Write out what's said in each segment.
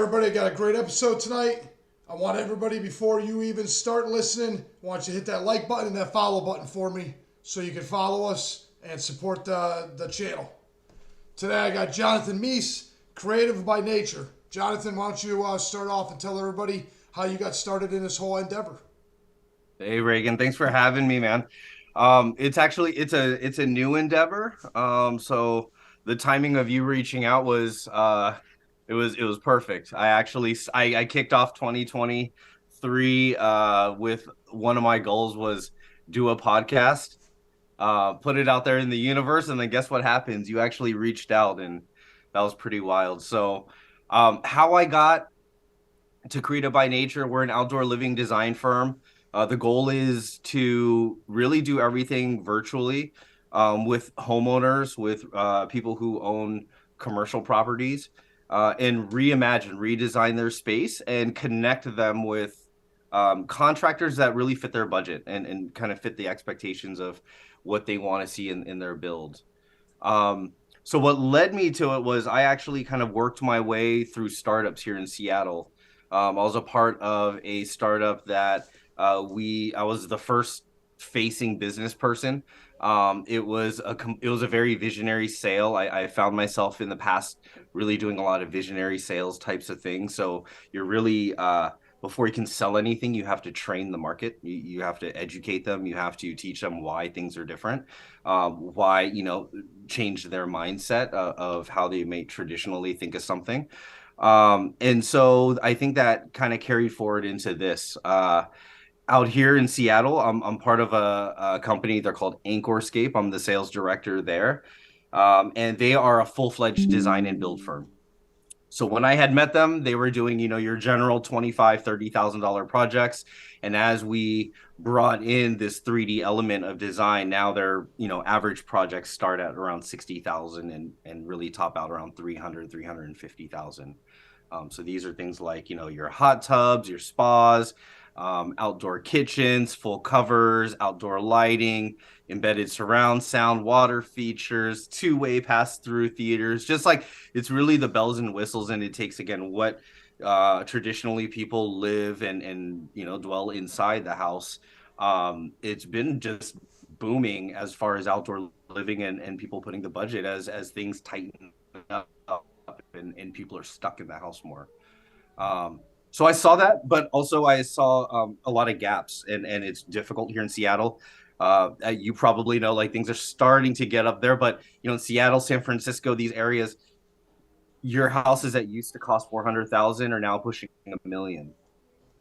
everybody. Got a great episode tonight. I want everybody, before you even start listening, I want you to hit that like button and that follow button for me so you can follow us and support the channel. Today I got Johnathan Meas, creative by nature. Johnathan, why don't you start off and tell everybody how you got started in this whole endeavor? Hey Reagan, thanks for having me, man. It's a new endeavor. So the timing of you reaching out was it was perfect. I kicked off 2023 with one of my goals was do a podcast, put it out there in the universe, and then guess what happens? You actually reached out, and that was pretty wild. So how I got to Creative by Nature. We're an outdoor living design firm. The goal is to really do everything virtually with homeowners, with people who own commercial properties, and redesign their space and connect them with contractors that really fit their budget and kind of fit the expectations of what they want to see in their build. So what led me to it was I actually kind of worked my way through startups here in Seattle. I was a part of a startup that I was the first facing business person. It was a very visionary sale. I found myself in the past really doing a lot of visionary sales types of things. So you're really before you can sell anything, you have to train the market. You have to educate them. You have to teach them why things are different, why change their mindset of how they may traditionally think of something. And so I think that kind of carried forward into this. Out here in Seattle, I'm part of a company. They're called Anchorscape. I'm the sales director there. And they are a full-fledged design and build firm. So when I had met them, they were doing, your general $25,000-$30,000 projects. And as we brought in this 3D element of design, now their, average projects start at around 60,000 and really top out around 350,000. So these are things like, your hot tubs, your spas, outdoor kitchens, full covers, outdoor lighting, embedded surround sound, water features, two-way pass-through theaters, just like it's really the bells and whistles. And it takes, again, what traditionally people live and dwell inside the house. It's been just booming as far as outdoor living and people putting the budget as things tighten up and people are stuck in the house more. So I saw that, but also I saw a lot of gaps, and it's difficult here in Seattle. You probably know, like, things are starting to get up there, but in Seattle, San Francisco, these areas, your houses that used to cost 400,000 are now pushing 1 million.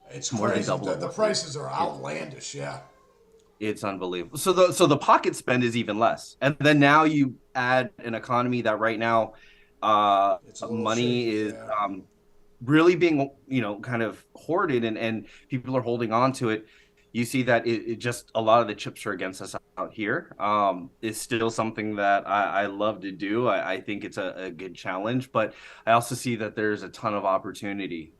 It's It's more than crazy. double The of what they. prices are It's outlandish. Yeah. it's unbelievable. So the pocket spend is even less, and then now you add an economy that right now, It's a little money shaky. is Yeah. really being kind of hoarded and people are holding on to it. You see that it just a lot of the chips are against us out here. It's still something that I love to do. I think it's a good challenge, but I also see that there's a ton of opportunity.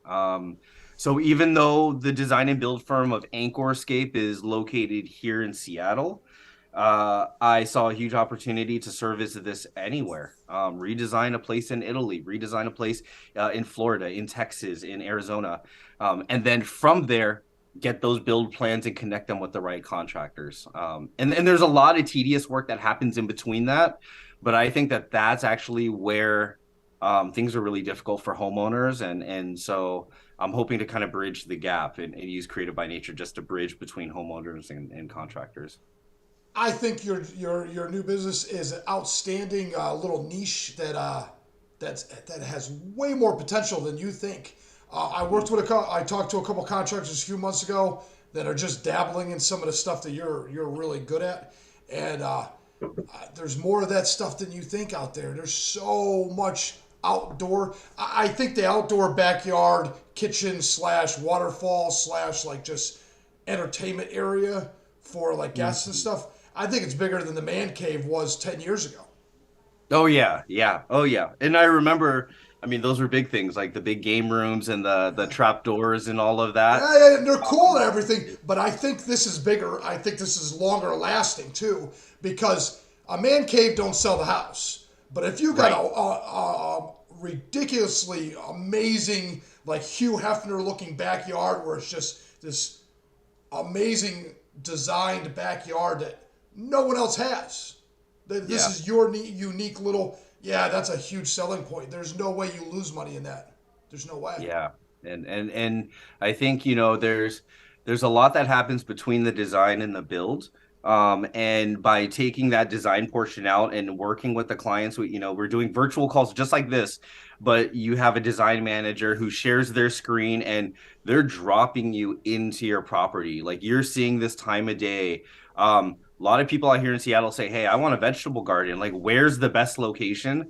So even though the design and build firm of Anchorscape is located here in Seattle, I saw a huge opportunity to service this anywhere. Redesign a place in Italy, redesign a place in Florida, in Texas, in Arizona, and then from there get those build plans and connect them with the right contractors. And there's a lot of tedious work that happens in between that, but I think that that's actually where things are really difficult for homeowners, and so I'm hoping to kind of bridge the gap and use Creative by Nature just to bridge between homeowners and contractors. I think your new business is an outstanding little niche that has way more potential than you think. I talked to a couple contractors a few months ago that are just dabbling in some of the stuff that you're really good at, and there's more of that stuff than you think out there. There's so much outdoor. I think the outdoor backyard kitchen slash waterfall slash like just entertainment area for like guests and Mhm. stuff. I think it's bigger than the man cave was 10 years ago. Oh yeah, yeah, oh yeah. And I remember, I mean, those were big things like the big game rooms and the trap doors and all of that. Yeah, yeah, they're cool Um, and everything, but I think this is bigger. I think this is longer lasting too, because a man cave don't sell the house. But if you got right. a ridiculously amazing, like Hugh Hefner looking backyard where it's just this amazing designed backyard that no one else has. This Yeah. is your unique little. Yeah, that's a huge selling point. There's no way you lose money in that. There's no way. Yeah. And I think, there's a lot that happens between the design and the build. And by taking that design portion out and working with the clients, we're doing virtual calls just like this, but you have a design manager who shares their screen and they're dropping you into your property. Like you're seeing this time of day. A lot of people out here in Seattle say, "Hey, I want a vegetable garden. Like, where's the best location?"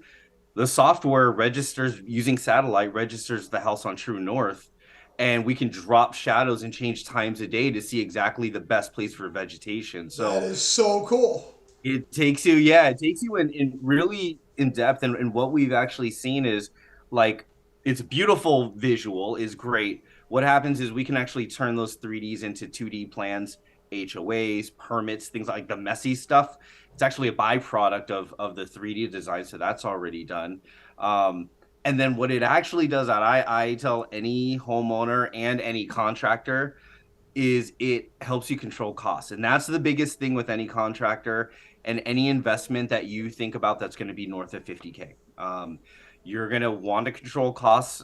The software registers using satellite registers the house on true north, and we can drop shadows and change times of day to see exactly the best place for vegetation. That So is so cool. it takes you in really in depth. And what we've actually seen is like it's beautiful, visual is great. What happens is we can actually turn those 3Ds into 2D plans, HOAs, permits, things like the messy stuff. It's actually a byproduct of the 3D design, so that's already done. And then what it actually does that I tell any homeowner and any contractor is it helps you control costs. And that's the biggest thing with any contractor and any investment that you think about that's going to be north of 50K. You're going to want to control costs.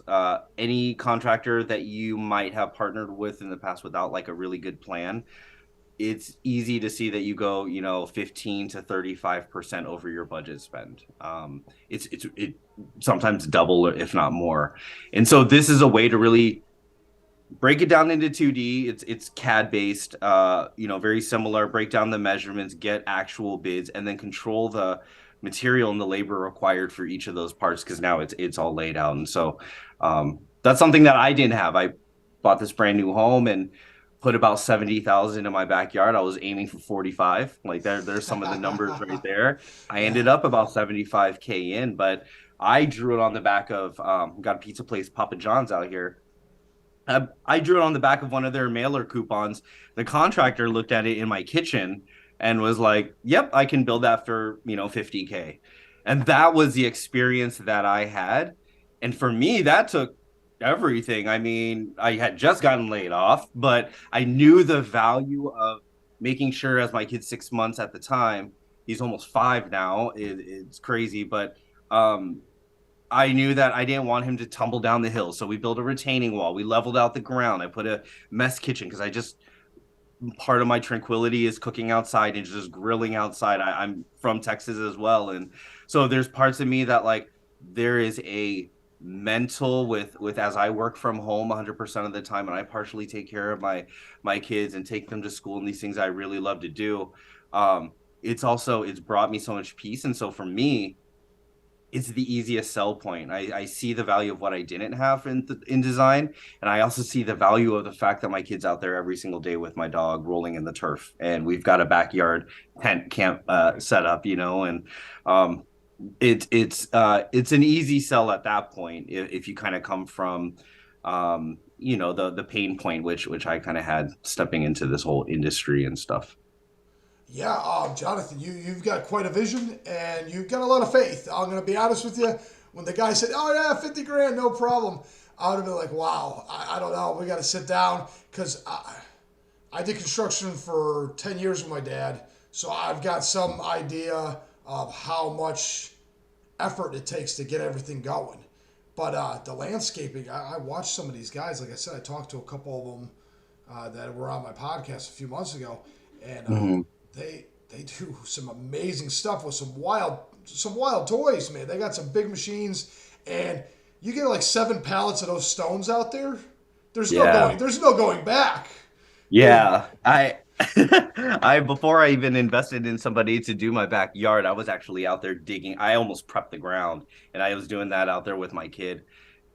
Any contractor that you might have partnered with in the past without like a really good plan, it's easy to see that you go, 15 to 35% over your budget spend. It sometimes double, if not more. And so this is a way to really break it down into 2D. It's CAD based, very similar. Break down the measurements, get actual bids, and then control the material and the labor required for each of those parts because now it's all laid out. And so that's something that I didn't have. I bought this brand new home and put about 70,000 in my backyard. I was aiming for 45. Like there's some of the numbers right there. I Yeah. ended up about 75K in, but I drew it on the back of got a pizza place, Papa John's out here. I drew it on the back of one of their mailer coupons. The contractor looked at it in my kitchen and was like, "Yep, I can build that for 50K." And that was the experience that I had. And for me, that took everything. I mean, I had just gotten laid off, but I knew the value of making sure, as my kid's 6 months at the time, he's almost 5 now. It's crazy, but I knew that I didn't want him to tumble down the hill. So we built a retaining wall. We leveled out the ground. I put a mess kitchen because part of my tranquility is cooking outside and just grilling outside. I'm from Texas as well. And so there's parts of me that like there is a mental with as I work from home 100% of the time and I partially take care of my kids and take them to school and these things I really love to do. It's brought me so much peace. And so for me, it's the easiest sell point. I see the value of what I didn't have in design, and I also see the value of the fact that my kid's out there every single day with my dog rolling in the turf, and we've got a backyard tent camp set up, and it's an easy sell at that point if you kind of come from the pain point which I kind of had stepping into this whole industry and stuff. Yeah, Jonathan, you've got quite a vision and you've got a lot of faith. I'm going to be honest with you. When the guy said, "Oh yeah, 50 grand, no problem," I would have been like, "Wow, I don't know. We got to sit down," because I did construction for 10 years with my dad, so I've got some idea of how much effort it takes to get everything going. But the landscaping, I watched some of these guys. Like I said, I talked to a couple of them that were on my podcast a few months ago, and Mhm. they do some amazing stuff with some wild toys, man. They got some big machines, and you get like 7 pallets of those stones out there. Yeah. There's no going back. They Yeah, I before I even invested in somebody to do my backyard, I was actually out there digging. I almost prepped the ground, and I was doing that out there with my kid.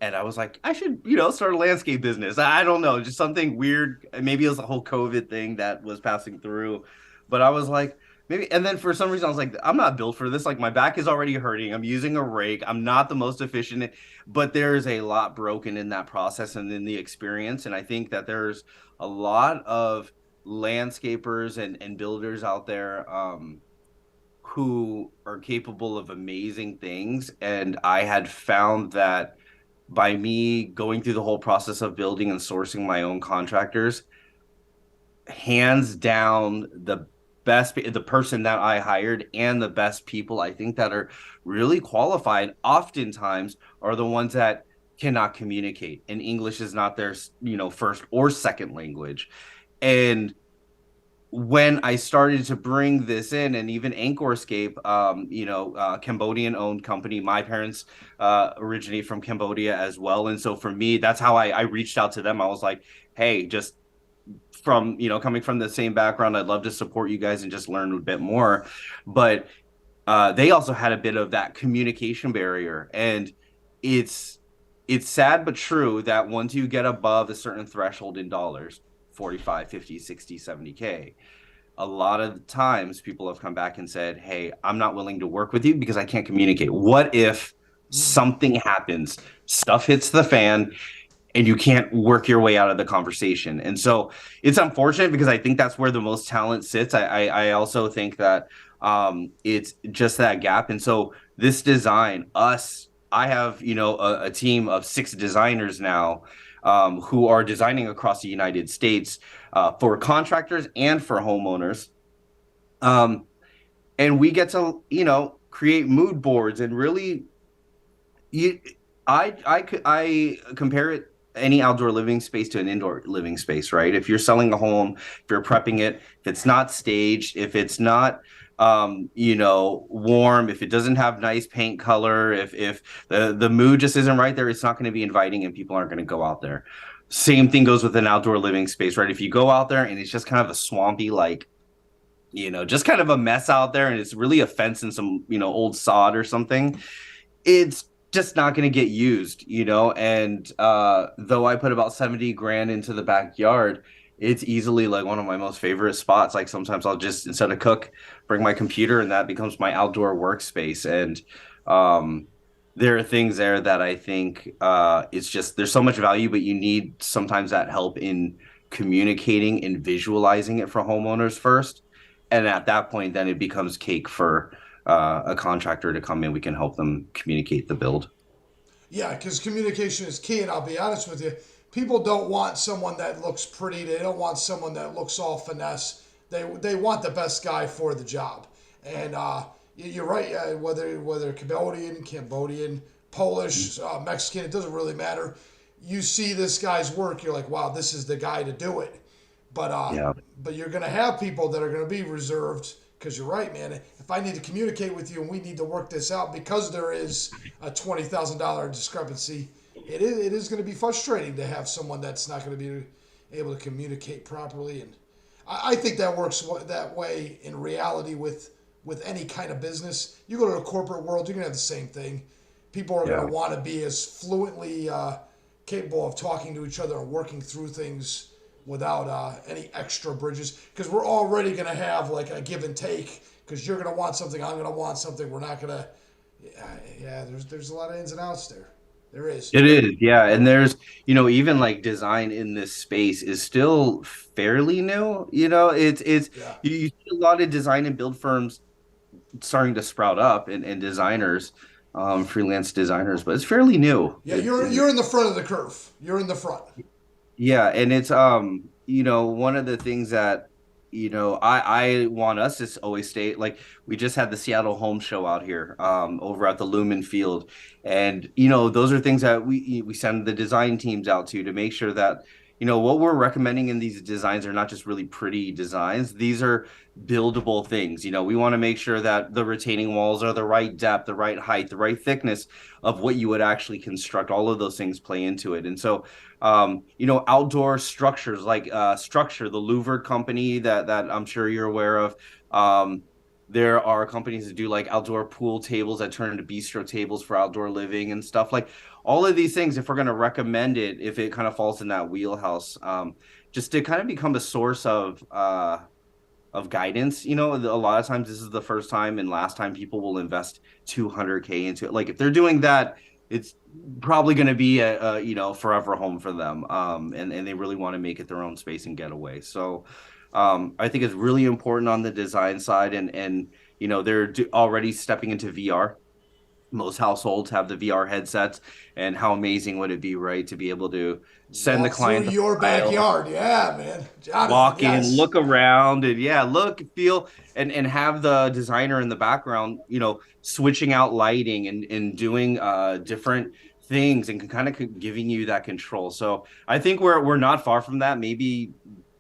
And I was like, I should, start a landscape business. I don't know, just something weird. Maybe it was the whole COVID thing that was passing through, but I was like, maybe. And then for some reason, I was like, I'm not built for this. Like my back is already hurting. I'm using a rake. I'm not the most efficient, but there is a lot broken in that process and in the experience. And I think that there's a lot of landscapers and builders out there who are capable of amazing things. And I had found that by me going through the whole process of building and sourcing my own contractors, hands down the person that I hired and the best people I think that are really qualified oftentimes are the ones that cannot communicate, and English is not their first or second language. And when I started to bring this in, and even Anchorscape, Cambodian owned company, my parents originate from Cambodia as well. And so for me, that's how I reached out to them. I was like, hey, just from, coming from the same background, I'd love to support you guys and just learn a bit more. But they also had a bit of that communication barrier. And it's, it's sad but true that once you get above a certain threshold in dollars, 45, 50, 60, 70K, a lot of the times people have come back and said, hey, I'm not willing to work with you because I can't communicate. What if something happens, stuff hits the fan, and you can't work your way out of the conversation? And so it's unfortunate because I think that's where the most talent sits. I also think that it's just that gap. And so this design, I have, a team of 6 designers now who are designing across the United States for contractors and for homeowners. Um, and we get to, create mood boards and really, you, I compare it any outdoor living space to an indoor living space, right? If you're selling a home, if you're prepping it, if it's not staged, if it's not warm, if it doesn't have nice paint color, if the mood just isn't right there, it's not going to be inviting and people aren't going to go out there. Same thing goes with an outdoor living space, right? If you go out there and it's just kind of a swampy, like, just kind of a mess out there, and it's really a fence and some, old sod or something, it's just not going to get used, and though I put about 70 grand into the backyard, it's easily like one of my most favorite spots. Like sometimes I'll just, instead of cook, bring my computer, and that becomes my outdoor workspace. And there are things there that I think it's just, there's so much value, but you need sometimes that help in communicating and visualizing it for homeowners first. And at that point, then it becomes cake for a contractor to come in. We can help them communicate the build. Yeah, because communication is key, and I'll be honest with you, people don't want someone that looks pretty. They don't want someone that looks all finesse. They want the best guy for the job. And you're right. Whether Cambodian, Polish, Mexican, it doesn't really matter. You see this guy's work, you're like, wow, this is the guy to do it. But Yeah. but you're gonna have people that are gonna be reserved because you're right, man. If I need to communicate with you and we need to work this out because there is a $20,000 discrepancy, it is going to be frustrating to have someone that's not going to be able to communicate properly. And I think that works that way in reality with any kind of business. You go to the corporate world, you're going to have the same thing. People are Yeah. going to want to be as fluently capable of talking to each other and working through things without any extra bridges, because we're already going to have like a give and take, because you're going to want something, I'm going to want something. We're not going to, yeah, there's a lot of ins and outs there. There is. It is, yeah. And there's, even like design in this space is still fairly new. It's Yeah. you see a lot of design and build firms starting to sprout up, and designers, freelance designers, but it's fairly new. Yeah, you're in the front of the curve. You're in the front. Yeah, and it's one of the things that I want us to always stay, like, we just had the Seattle Home Show out here over at the Lumen Field, and those are things that we send the design teams out to make sure that what we're recommending in these designs are not just really pretty designs. These are buildable things. We want to make sure that the retaining walls are the right depth, the right height, the right thickness of what you would actually construct. All of those things play into it. And so outdoor structures like Structure, the Louvered company that I'm sure you're aware of. There are companies that do like outdoor pool tables that turn into bistro tables for outdoor living and stuff. Like all of these things, if we're going to recommend it, if it kind of falls in that wheelhouse, just to kind of become a source of guidance. A lot of times this is the first time and last time people will invest 200K into it. Like if they're doing that, it's probably going to be a forever home for them. And they really want to make it their own space and get away. So I think it's really important on the design side, and They're already stepping into VR. Most households have the VR headsets, and how amazing would it be, right, to be able to send the Walk through client the your file, backyard. Yeah, man. Johnathan, walk in, yes. look around, and yeah, look, feel, and have the designer in the background, switching out lighting and doing different things and kind of giving you that control. So I think we're not far from that. Maybe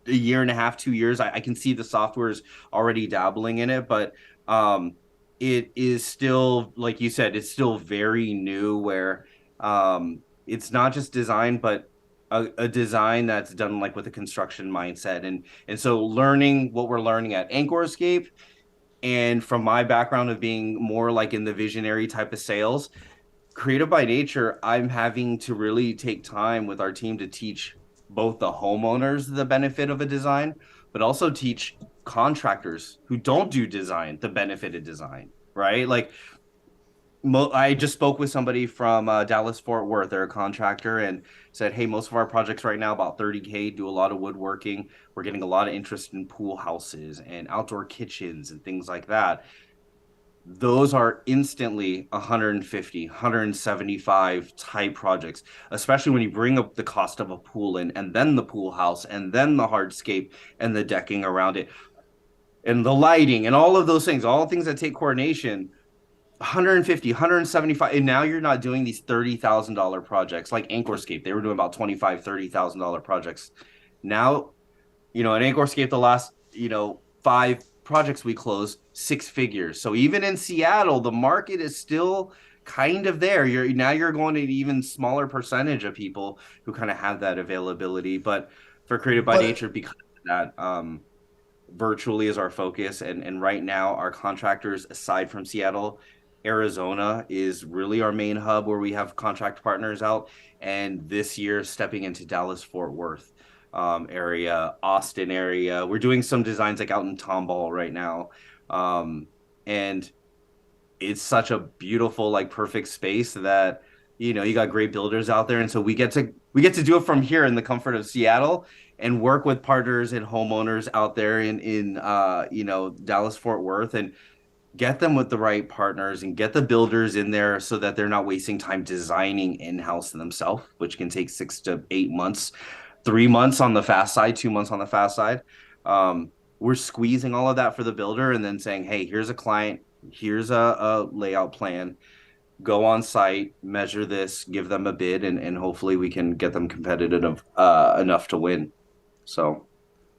a year and a half, 2 years. I can see the software is already dabbling in it, but um it is still, like you said, it's still very new where it's not just design, but a design that's done like with a construction mindset. And so learning what we're learning at Anchor Escape, and from my background of being more like in the visionary type of sales, Creative by Nature, I'm having to really take time with our team to teach both the homeowners the benefit of a design, but also teach contractors who don't do design the benefit of design, right? Like I just spoke with somebody from Dallas Fort Worth. They're a contractor and said, "Hey, most of our projects right now about 30K, do a lot of woodworking. We're getting a lot of interest in pool houses and outdoor kitchens and things like that. Those are instantly 150, 175 type projects, especially when you bring up the cost of a pool in, and then the pool house, and then the hardscape and the decking around it, and the lighting, and all of those things, all things that take coordination. 150, 175, and now you're not doing these $30,000 projects like Anchorscape. They were doing about 25, $30,000 projects. Now, at Anchorscape, the last, 5 projects we closed, 6 figures. So even in Seattle, the market is still kind of there. You're going to an even smaller percentage of people who kind of have that availability. But for Creative by But Nature, because of that, virtually is our focus. And right now, our contractors, aside from Seattle, Arizona is really our main hub where we have contract partners out. And this year, stepping into Dallas Fort Worth area, Austin area. We're doing some designs like out in Tomball right now. And it's such a beautiful, like perfect space that you got great builders out there, and so we get to do it from here in the comfort of Seattle and work with partners and homeowners out there in Dallas Fort Worth, and get them with the right partners and get the builders in there so that they're not wasting time designing in-house themselves, which can take 6 to 8 months, 3 months on the fast side, 2 months on the fast side. We're squeezing all of that for the builder and then saying, hey, here's a client, here's a layout plan, go on site, measure this, give them a bid, and hopefully we can get them competitive enough to win. So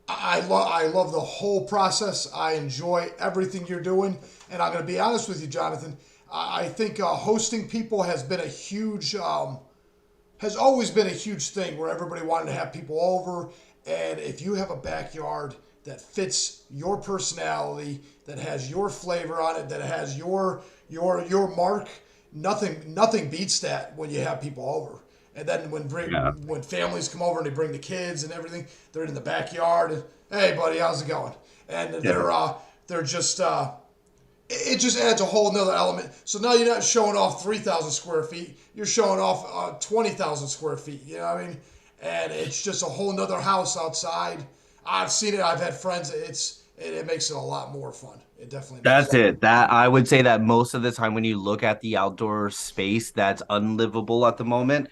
I love the whole process. I enjoy everything you're doing, and I'm going to be honest with you, Jonathan. I think hosting people has always been a huge thing where everybody wanted to have people over, and if you have a backyard that fits your personality, that has your flavor on it, that has your mark, nothing beats that when you have people over. And then yeah, when families come over and they bring the kids and everything, they're in the backyard and hey buddy, how's it going? And yeah, they're just it just adds a whole nother element. So now you're not showing off 3,000 square feet, you're showing off 20,000 square feet. You know what I mean? And it's just a whole nother house outside. I've seen it. I've had friends. It makes it a lot more fun. It definitely makes that's it. it. That I would say that most of the time when you look at the outdoor space that's unlivable at the moment,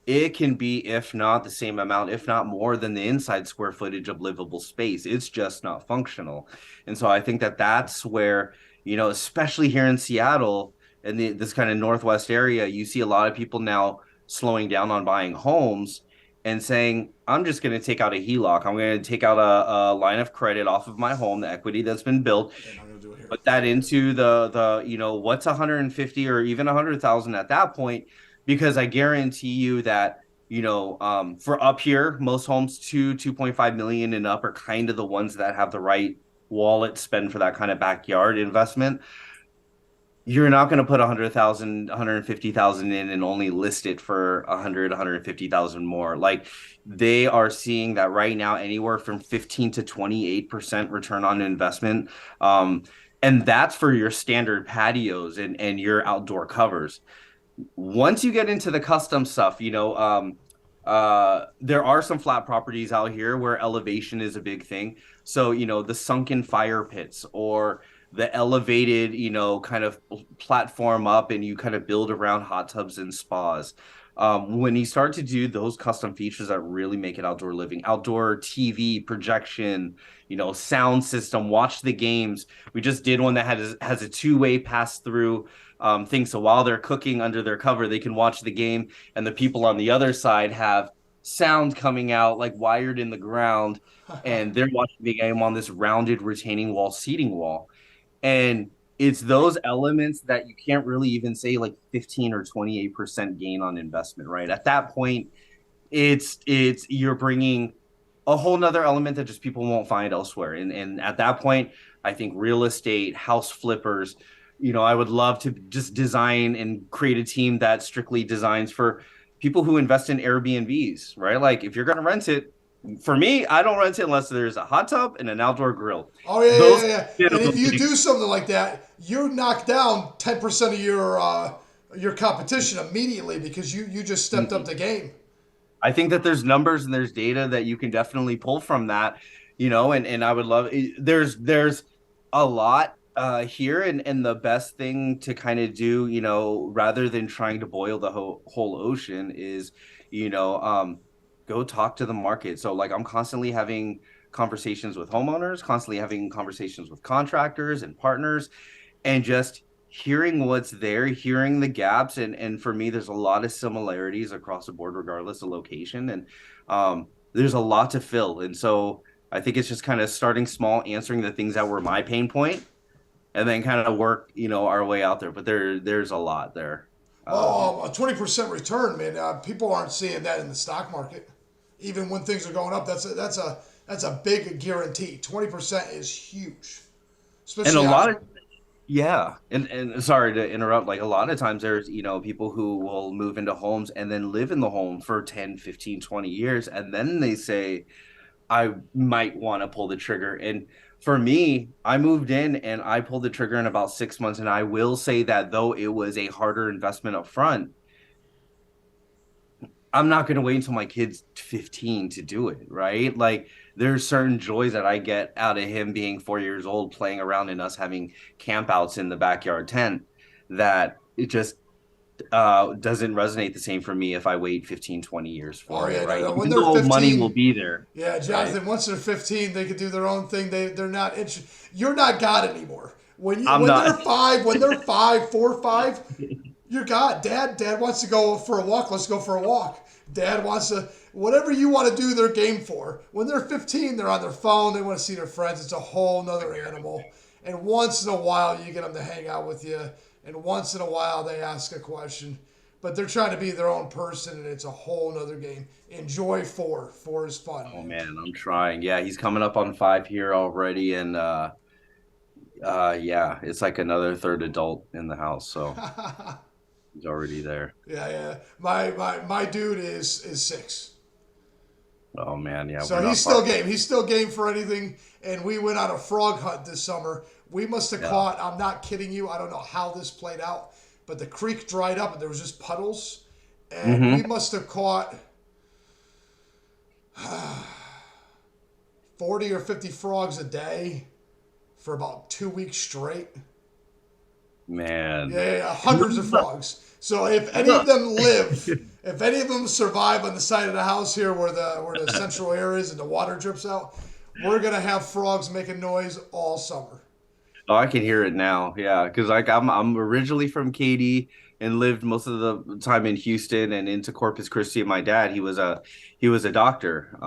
it can be, if not the same amount, if not more than the inside square footage of livable space. It's just not functional. And so I think that that's where, especially here in Seattle and this kind of Northwest area, you see a lot of people now slowing down on buying homes and saying, I'm just going to take out a HELOC. I'm going to take out a line of credit off of my home, the equity that's been built, And I'm gonna do it here. put that into the what's 150 or even 100,000 at that point, because I guarantee you that for up here, most homes 2.5 million and up are kind of the ones that have the right wallet spend for that kind of backyard investment. You're not going to put 100,000, 150,000 in and only list it for 100, 150,000 more. Like, they are seeing that right now anywhere from 15 to 28% return on investment. And that's for your standard patios and your outdoor covers. Once you get into the custom stuff, there are some flat properties out here where elevation is a big thing. So, the sunken fire pits or the elevated, kind of platform up, and you kind of build around hot tubs and spas. When you start to do those custom features that really make it outdoor living, outdoor TV projection, sound system, watch the games. We just did one that has a two-way pass through thing. So while they're cooking under their cover, they can watch the game, and the people on the other side have sound coming out like wired in the ground, and they're watching the game on this rounded retaining wall seating wall. And it's those elements that you can't really even say like 15 or 28% gain on investment, right? At that point, it's you're bringing a whole nother element that just people won't find elsewhere. And at that point, I think real estate, house flippers, I would love to just design and create a team that strictly designs for people who invest in Airbnbs, right? Like if you're going to rent it, for me, I don't rent it unless there's a hot tub and an outdoor grill. Oh yeah, Those yeah, yeah, yeah. And if you do something like that, you knock down 10% of your competition immediately because you just stepped up the game. I think that there's numbers and there's data that you can definitely pull from that, and I would love there's a lot here, and the best thing to kind of do, rather than trying to boil the whole ocean is, you know, um go talk to the market. So like I'm constantly having conversations with homeowners, constantly having conversations with contractors and partners, and just hearing what's there, hearing the gaps, and for me, there's a lot of similarities across the board, regardless of location, and there's a lot to fill, and so I think it's just kind of starting small, answering the things that were my pain point, and then kind of work, our way out there. But there's a lot there. Oh, a 20% return, man. People aren't seeing that in the stock market. Even when things are going up, that's a big guarantee. 20% is huge, And a especially lot on. of Yeah, and sorry to interrupt, like a lot of times there's, people who will move into homes and then live in the home for 10, 15, 20 years, and then they say I might want to pull the trigger. And for me, I moved in and I pulled the trigger in about 6 months, and I will say that though it was a harder investment up front, I'm not going to wait until my kid's 15 to do it, right? Like there's certain joys that I get out of him being 4 years old, playing around and us having campouts in the backyard tent, that it just doesn't resonate the same for me if I wait 15, 20 years Oh for it, yeah, no, right? no. When Even they're though money will 15, be there, yeah, right? Jonathan. Once they're 15, they can do their own thing. They're not interested. You're not God anymore. I'm When they're not. five, when they're five, 4, 5, you're God. Dad wants to go for a walk. Let's go for a walk. Dad wants to whatever you want to do. They're game for. When they're 15, they're on their phone. They want to see their friends. It's a whole nother animal. And once in a while, you get them to hang out with you. And once in a while, they ask a question. But they're trying to be their own person, and it's a whole nother game. Enjoy four. Four is fun, Oh man. man, I'm trying. Yeah, he's coming up on 5 here already, and yeah, it's like another third adult in the house, so he's already there. Yeah, yeah. My dude is 6. Oh man, yeah, we're So he's not far. still game. He's still game for anything. And we went on a frog hunt this summer. We must have Yeah. caught, I'm not kidding you, I don't know how this played out, but the creek dried up and there was just puddles. And we Mm-hmm. must have caught 40 or 50 frogs a day for about 2 weeks straight. Man. Yeah, yeah, yeah, hundreds of frogs. So if any of them live, if any of them survive on the side of the house here where the central air is and the water drips out, we're gonna have frogs making noise all summer. Oh, I can hear it now. Yeah, because like I'm originally from Katy and lived most of the time in Houston and into Corpus Christi. And my dad, he was a doctor.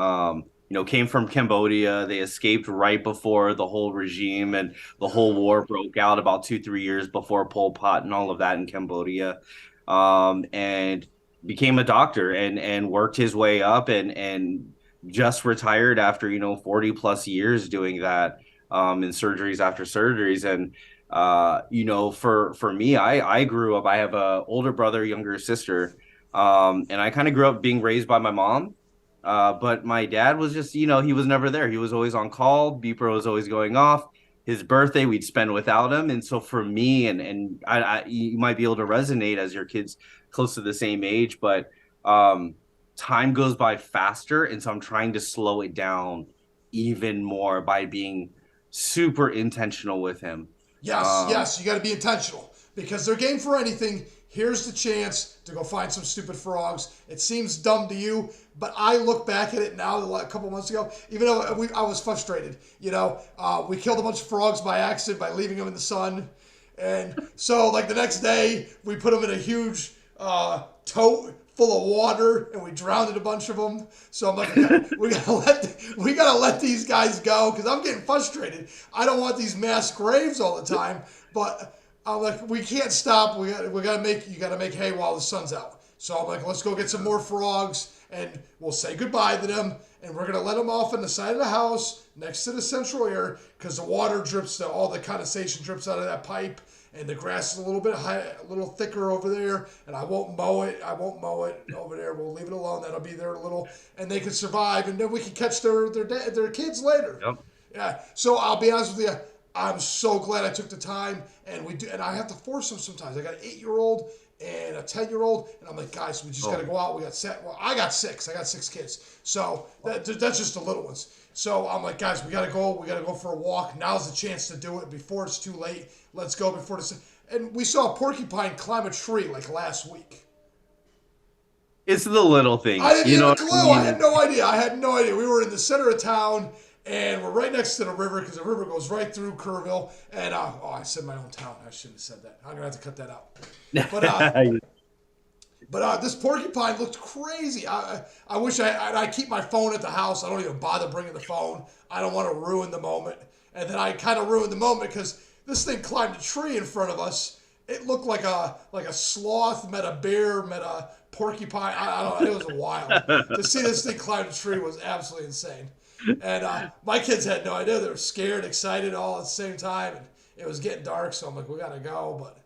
Came from Cambodia. They escaped right before the whole regime and the whole war broke out about 2, 3 years before Pol Pot and all of that in Cambodia. And became a doctor and worked his way up and just retired after 40 plus years doing that, and surgeries after surgeries. And for me, I grew up. I have a older brother, younger sister, and I kind of grew up being raised by my mom. But my dad was just, he was never there. He was always on call. Beeper was always going off. His birthday we'd spend without him. And so for me, and you might be able to resonate as your kids close to the same age, but time goes by faster, and so I'm trying to slow it down even more by being super intentional with him. Yes, yes, you got to be intentional because they're game for anything. Here's the chance to go find some stupid frogs. It seems dumb to you, but I look back at it now, a couple months ago, even though I was frustrated. We killed a bunch of frogs by accident by leaving them in the sun. And so, like, the next day, we put them in a huge tote full of water, and we drowned a bunch of them. So I'm like, we gotta let these guys go because I'm getting frustrated. I don't want these mass graves all the time, but I'm like, we can't stop. You gotta make hay while the sun's out. So I'm like, let's go get some more frogs, and we'll say goodbye to them, and we're gonna let them off on the side of the house next to the central air because the water drips, all the condensation drips out of that pipe, and the grass is a little bit high, a little thicker over there, and I won't mow it. I won't mow it over there. We'll leave it alone. That'll be there a little, and they can survive, and then we can catch their kids later. Yep. Yeah. So I'll be honest with you. I'm so glad I took the time, and I have to force them sometimes. I got an 8-year-old and a 10-year-old, and I'm like, guys, we just got to go out. I got six. I got 6 kids. So that's just the little ones. So I'm like, guys, we got to go. We got to go for a walk. Now's the chance to do it before it's too late. Let's go before the. And we saw a porcupine climb a tree like last week. It's the little things. I didn't have a clue. I mean? I had no idea. I had no idea. We were in the center of town, and we're right next to the river because the river goes right through Kerrville. And I said my own town. I shouldn't have said that. I'm gonna have to cut that out. But this porcupine looked crazy. I wish I keep my phone at the house. I don't even bother bringing the phone. I don't want to ruin the moment. And then I kind of ruined the moment because this thing climbed a tree in front of us. It looked like a sloth met a bear met a porcupine. I don't know. It was wild. To see this thing climb a tree was absolutely insane. And my kids had no idea. They were scared, excited, all at the same time. And it was getting dark, so I'm like, we gotta go. But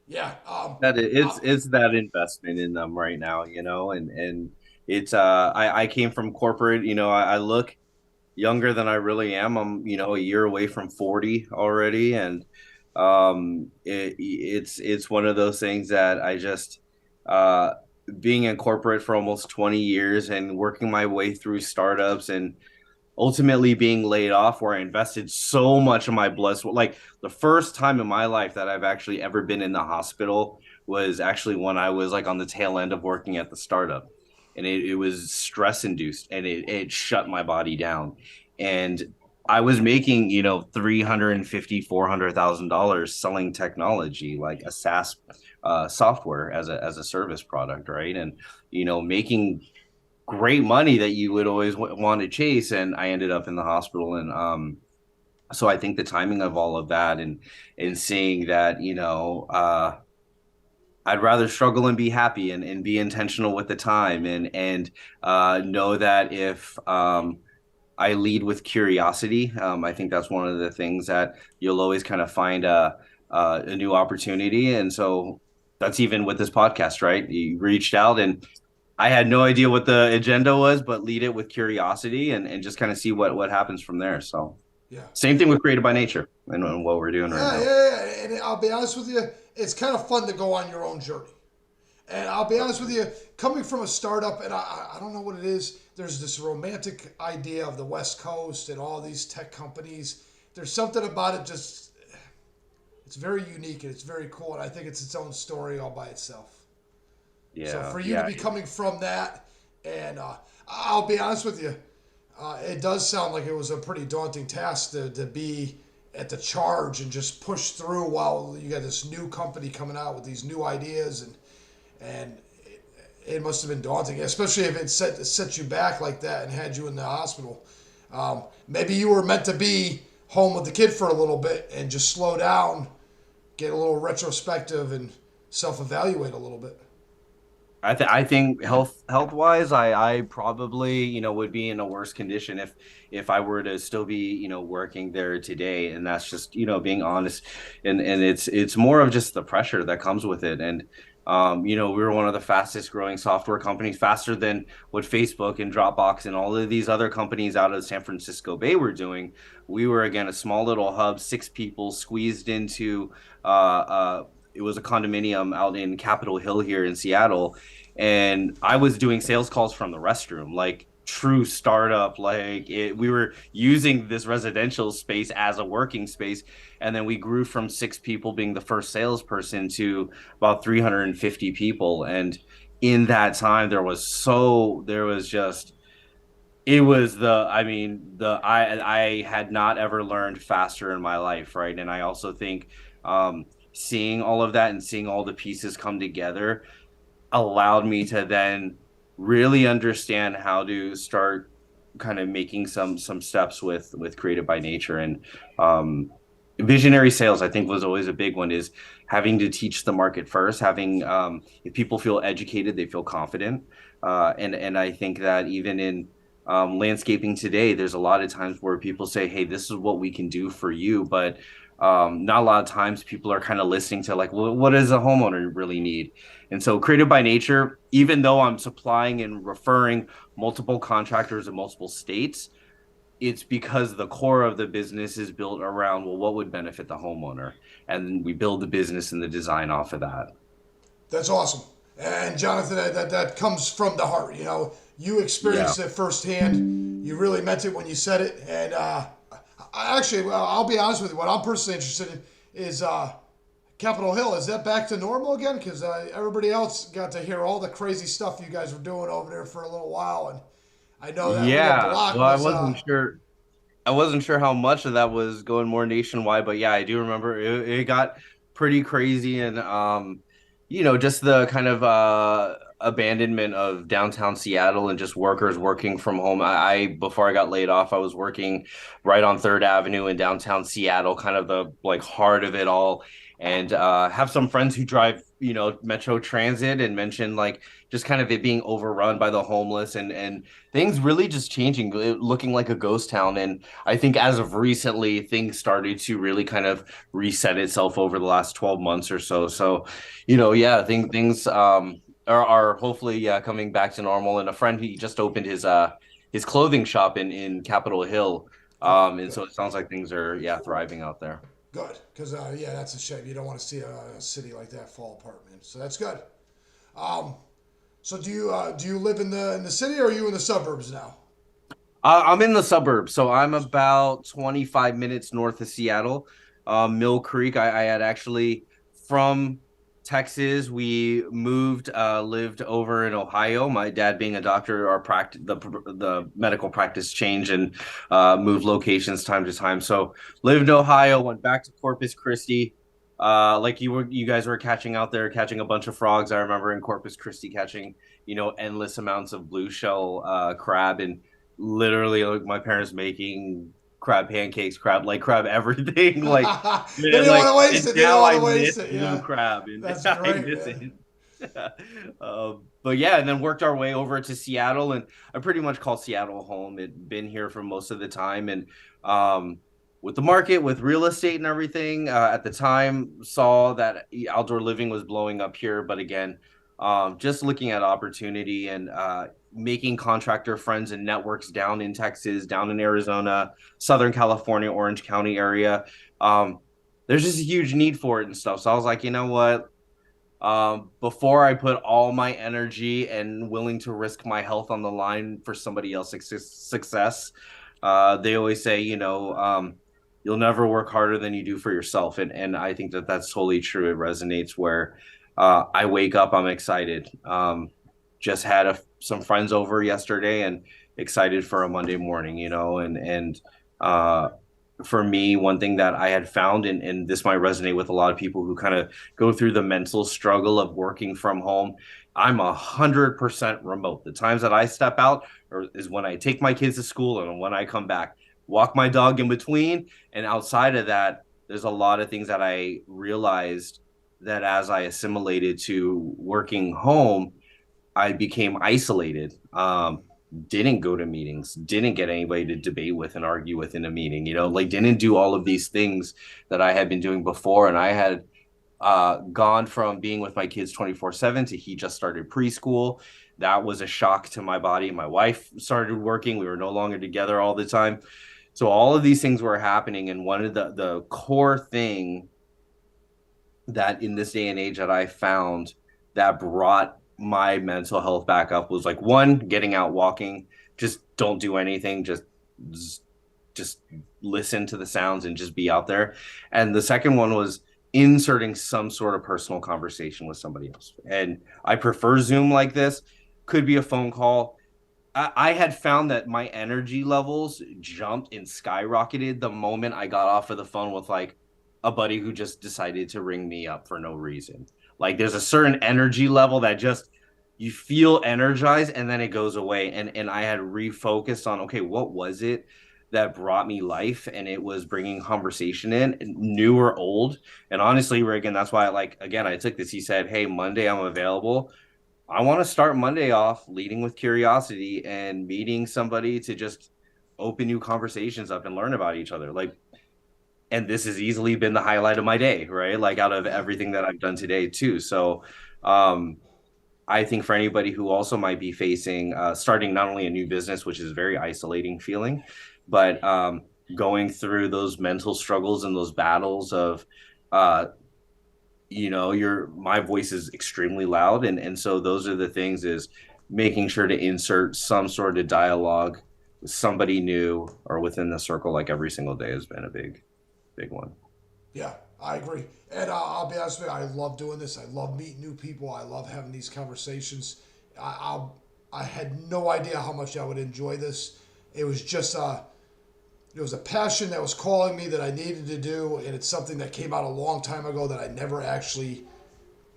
yeah, it's that investment in them right now, and it's I came from corporate, I look younger than I really am. I'm, a year away from 40 already, and it's one of those things that I just being in corporate for almost 20 years and working my way through startups and ultimately being laid off where I invested so much of my blood. Like the first time in my life that I've actually ever been in the hospital was actually when I was like on the tail end of working at the startup, and it was stress induced, and it shut my body down. And I was making, $350,000-$400,000 selling technology, like a SaaS software as a service product, right? And making great money that you would always want to chase. And I ended up in the hospital, and so I think the timing of all of that and seeing that, I'd rather struggle and be happy and be intentional with the time and know that if I lead with curiosity. I think that's one of the things that you'll always kind of find a new opportunity. And so that's even with this podcast, right? You reached out, and I had no idea what the agenda was, but lead it with curiosity and just kind of see what happens from there. So yeah, same thing with Created by Nature and what we're doing right now. Yeah. And I'll be honest with you, it's kind of fun to go on your own journey. And I'll be honest with you, coming from a startup, and I don't know what it is, there's this romantic idea of the West Coast and all these tech companies. There's something about it it's very unique and it's very cool. And I think it's its own story all by itself. Yeah. So for you to be coming from that, and I'll be honest with you, it does sound like it was a pretty daunting task to be at the charge and just push through while you got this new company coming out with these new ideas, and it must have been daunting, especially if it set you back like that and had you in the hospital. Maybe you were meant to be home with the kid for a little bit and just slow down, get a little retrospective, and self-evaluate a little bit. I think health wise, I probably would be in a worse condition if I were to still be working there today, and that's just being honest, and it's more of just the pressure that comes with it. And we were one of the fastest growing software companies, faster than what Facebook and Dropbox and all of these other companies out of San Francisco Bay were doing. We were, again, a small little hub, 6 people squeezed into it was a condominium out in Capitol Hill here in Seattle. And I was doing sales calls from the restroom. Like, true startup. Like we were using this residential space as a working space, and then we grew from 6 people being the first salesperson to about 350 people. And in that time, there was just it was the I mean the I had not ever learned faster in my life, right? And I also think seeing all of that and seeing all the pieces come together allowed me to then really understand how to start kind of making some steps with Creative by Nature. And um visionary sales, I think, was always a big one, is having to teach the market first, having if people feel educated, they feel confident. And I think that even in landscaping today, there's a lot of times where people say, hey, this is what we can do for you, but not a lot of times people are kind of listening to, like, well, what does a homeowner really need? And so Creative by Nature, even though I'm supplying and referring multiple contractors in multiple states, it's because the core of the business is built around, well, what would benefit the homeowner? And we build the business and the design off of that. That's awesome. And Jonathan, that comes from the heart. You know, you Yeah. experienced it firsthand. You really meant it when you said it. And I actually, well, I'll be honest with you. What I'm personally interested in is Capitol Hill. Is that back to normal again? Because everybody else got to hear all the crazy stuff you guys were doing over there for a little while, and I know that little Yeah. block Well, I was. wasn't sure. I wasn't sure how much of that was going more nationwide, but yeah, I do remember it got pretty crazy. And just the kind of abandonment of downtown Seattle and just workers working from home. I before I got laid off, I was working right on Third Avenue in downtown Seattle, kind of the like heart of it all. And have some friends who drive, Metro Transit, and mention like just kind of it being overrun by the homeless, and things really just changing, looking like a ghost town. And I think as of recently, things started to really kind of reset itself over the last 12 months or so. So, yeah, things are hopefully, yeah, coming back to normal. And a friend, he just opened his clothing shop in Capitol Hill. Oh, And good, so it sounds like things are, yeah, thriving out there. good. Because yeah, that's a shame. You don't want to see a city like that fall apart, man. So that's good. Um, so do you live in the city, or are you in the suburbs now? I'm in the suburbs, so I'm about 25 minutes north of Seattle, Mill Creek. I had actually from Texas. We moved, lived over in Ohio. My dad being a doctor, our practice, the medical practice changed and moved locations time to time. So lived in Ohio, went back to Corpus Christi. Like you guys were catching out there, catching a bunch of frogs. I remember in Corpus Christi catching, endless amounts of blue shell crab, and literally like my parents making crab pancakes, crab everything. Like, They man, didn't want like, to waste and it. They didn't now want I to waste miss it. blue Yeah, crab, and that's I great, miss man. it. But yeah, and then worked our way over to Seattle, and I pretty much call Seattle home. It been here for most of the time, and um, with the market, with real estate and everything, at the time saw that outdoor living was blowing up here. But again, just looking at opportunity and making contractor friends and networks down in Texas, down in Arizona, Southern California, Orange County area. Um, there's just a huge need for it and stuff. So I was like, you know what? Before I put all my energy and willing to risk my health on the line for somebody else's success, they always say, you'll never work harder than you do for yourself. And I think that that's totally true. It resonates where I wake up, I'm excited. Just had some friends over yesterday and excited for a Monday morning, and uh, for me, one thing that I had found, and this might resonate with a lot of people who kind of go through the mental struggle of working from home. I'm 100% remote. The times that I step out is when I take my kids to school and when I come back, walk my dog in between. And outside of that, there's a lot of things that I realized that as I assimilated to working home, I became isolated. Didn't go to meetings, didn't get anybody to debate with and argue with in a meeting, like didn't do all of these things that I had been doing before. And I had gone from being with my kids 24/7 to he just started preschool. That was a shock to my body. My wife started working. We were no longer together all the time. So all of these things were happening. And one of the core thing that in this day and age that I found that brought my mental health back up was like, one, getting out walking, just don't do anything. Just listen to the sounds and just be out there. And the second one was inserting some sort of personal conversation with somebody else. And I prefer Zoom like this. Could be a phone call. I had found that my energy levels jumped and skyrocketed the moment I got off of the phone with like a buddy who just decided to ring me up for no reason. Like there's a certain energy level that just you feel energized and then it goes away. And I had refocused on okay, what was it that brought me life? And it was bringing conversation in, new or old. And honestly, Reagan, that's why I like again I took this. He said, "Hey, Monday I'm available." I want to start Monday off leading with curiosity and meeting somebody to just open new conversations up and learn about each other. Like, and this has easily been the highlight of my day, right? Like, out of everything that I've done today, too. So, um, I think for anybody who also might be facing starting not only a new business, which is a very isolating feeling, but going through those mental struggles and those battles of uh, your my voice is extremely loud, and so those are the things is making sure to insert some sort of dialogue with somebody new or within the circle like every single day has been a big one. Yeah, I agree. And I'll be honest with you, I love doing this. I love meeting new people. I love having these conversations. I had no idea how much I would enjoy this. It was just it was a passion that was calling me that I needed to do, and it's something that came out a long time ago that I never actually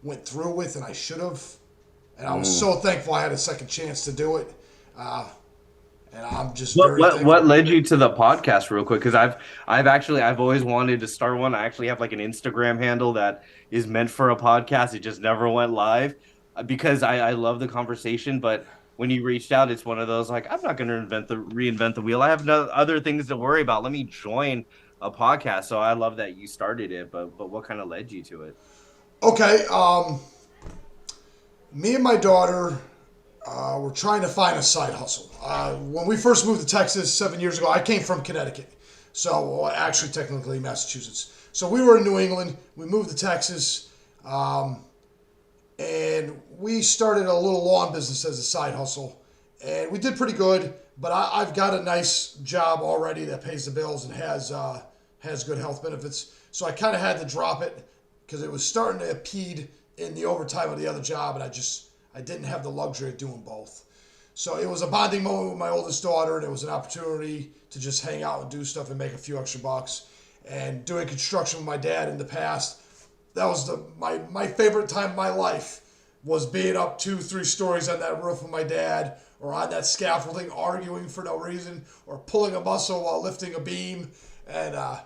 went through with, and I should have. And I was so thankful I had a second chance to do it. Uh, and I'm just What very what what thankful. led you to the podcast real quick? Because I've always wanted to start one. I actually have like an Instagram handle that is meant for a podcast. It just never went live because I love the conversation. But when you reached out, it's one of those like I'm not going to reinvent the wheel. I have no other things to worry about. Let me join a podcast. So I love that you started it. But what kind of led you to it? Okay, me and my daughter were trying to find a side hustle. When we first moved to Texas 7 years ago, I came from Connecticut. So, well, actually, technically, Massachusetts. So we were in New England. We moved to Texas. And we started a little lawn business as a side hustle. And we did pretty good, but I've got a nice job already that pays the bills and has good health benefits. So I kind of had to drop it because it was starting to impede in the overtime of the other job, and I didn't have the luxury of doing both. So it was a bonding moment with my oldest daughter, and it was an opportunity to just hang out and do stuff and make a few extra bucks. And doing construction with my dad in the past, that was my favorite time of my life was being up 2, 3 stories on that roof with my dad or on that scaffolding arguing for no reason or pulling a muscle while lifting a beam. And I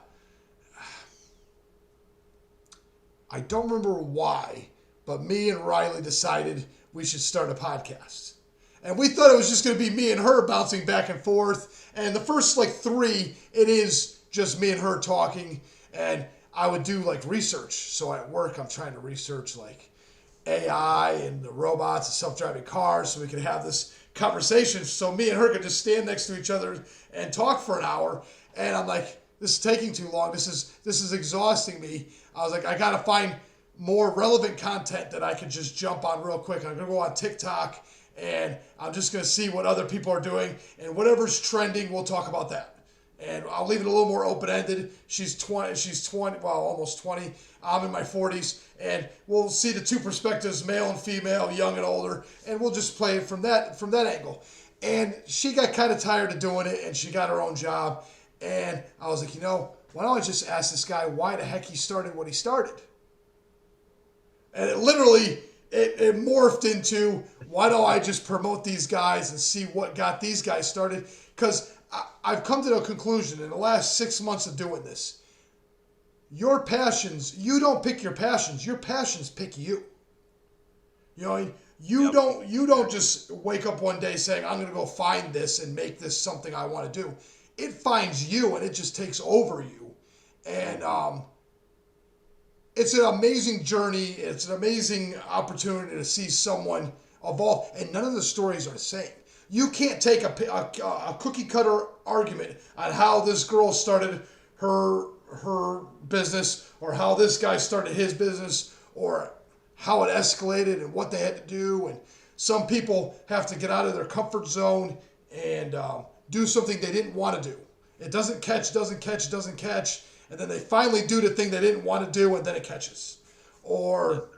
don't remember why, but me and Riley decided we should start a podcast. And we thought it was just going to be me and her bouncing back and forth. And the first like 3, it is just me and her talking. And I would do like research. So at work, I'm trying to research like AI and the robots and self-driving cars so we could have this conversation. So me and her could just stand next to each other and talk for an hour. And I'm like, this is taking too long. This is exhausting me. I was like, I gotta find more relevant content that I could just jump on real quick. I'm gonna go on TikTok and I'm just gonna see what other people are doing and whatever's trending, we'll talk about that. And I'll leave it a little more open-ended. She's 20, well, almost 20. I'm in my 40s, and we'll see the two perspectives, male and female, young and older, and we'll just play it from that angle. And she got kind of tired of doing it, and she got her own job. And I was like, why don't I just ask this guy why the heck he started what he started? And it literally, it morphed into, why don't I just promote these guys and see what got these guys started? Because I've come to the conclusion in the last 6 months of doing this, your passions, you don't pick your passions pick you. You don't just wake up one day saying, I'm going to go find this and make this something I want to do. It finds you and it just takes over you. And it's an amazing journey. It's an amazing opportunity to see someone evolve. And none of the stories are the same. You can't take a cookie cutter argument on how this girl started her business or how this guy started his business or how it escalated and what they had to do. And some people have to get out of their comfort zone and do something they didn't want to do. It doesn't catch, doesn't catch, doesn't catch, and then they finally do the thing they didn't want to do, and then it catches. Or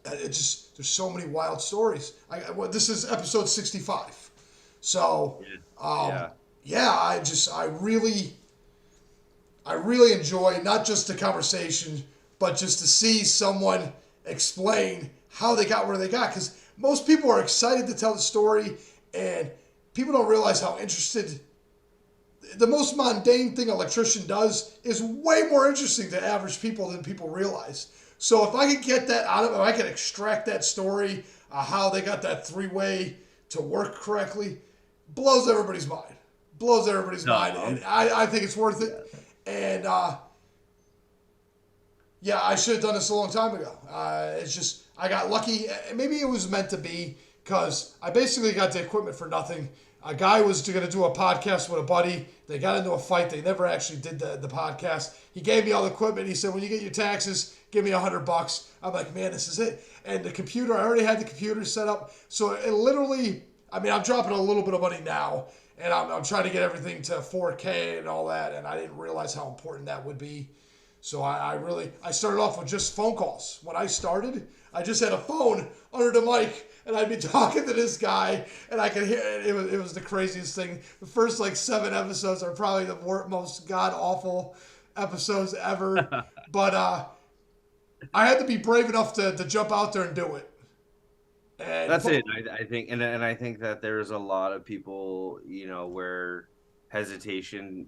it just there's so many wild stories. Well, this is episode 65, so Yeah. um, Yeah. yeah, I really enjoy not just the conversation, but just to see someone explain how they got where they got. Because most people are excited to tell the story, and people don't realize how interested. The most mundane thing an electrician does is way more interesting to average people than people realize. So if I could get that out of them, I could extract that story, how they got that three-way to work correctly, blows everybody's mind. Blows everybody's mind, and No. I think it's worth it. Yeah. And yeah, I should have done this a long time ago. It's just I got lucky. Maybe it was meant to be because I basically got the equipment for nothing. A guy was going to do a podcast with a buddy. They got into a fight. They never actually did the podcast. He gave me all the equipment. He said, "When you get your taxes, give me $100." I'm like, "Man, this is it." And the computer, I already had the computer set up. So it literally, I mean, I'm dropping a little bit of money now, and I'm trying to get everything to 4K and all that. And I didn't realize how important that would be. So I started off with just phone calls. When I started, I just had a phone under the mic, and I'd be talking to this guy, and I could hear it was the craziest thing. The first like 7 episodes are probably the most god awful episodes ever. But I had to be brave enough to jump out there and do it. And That's it. I think, and I think that there's a lot of people, where hesitation,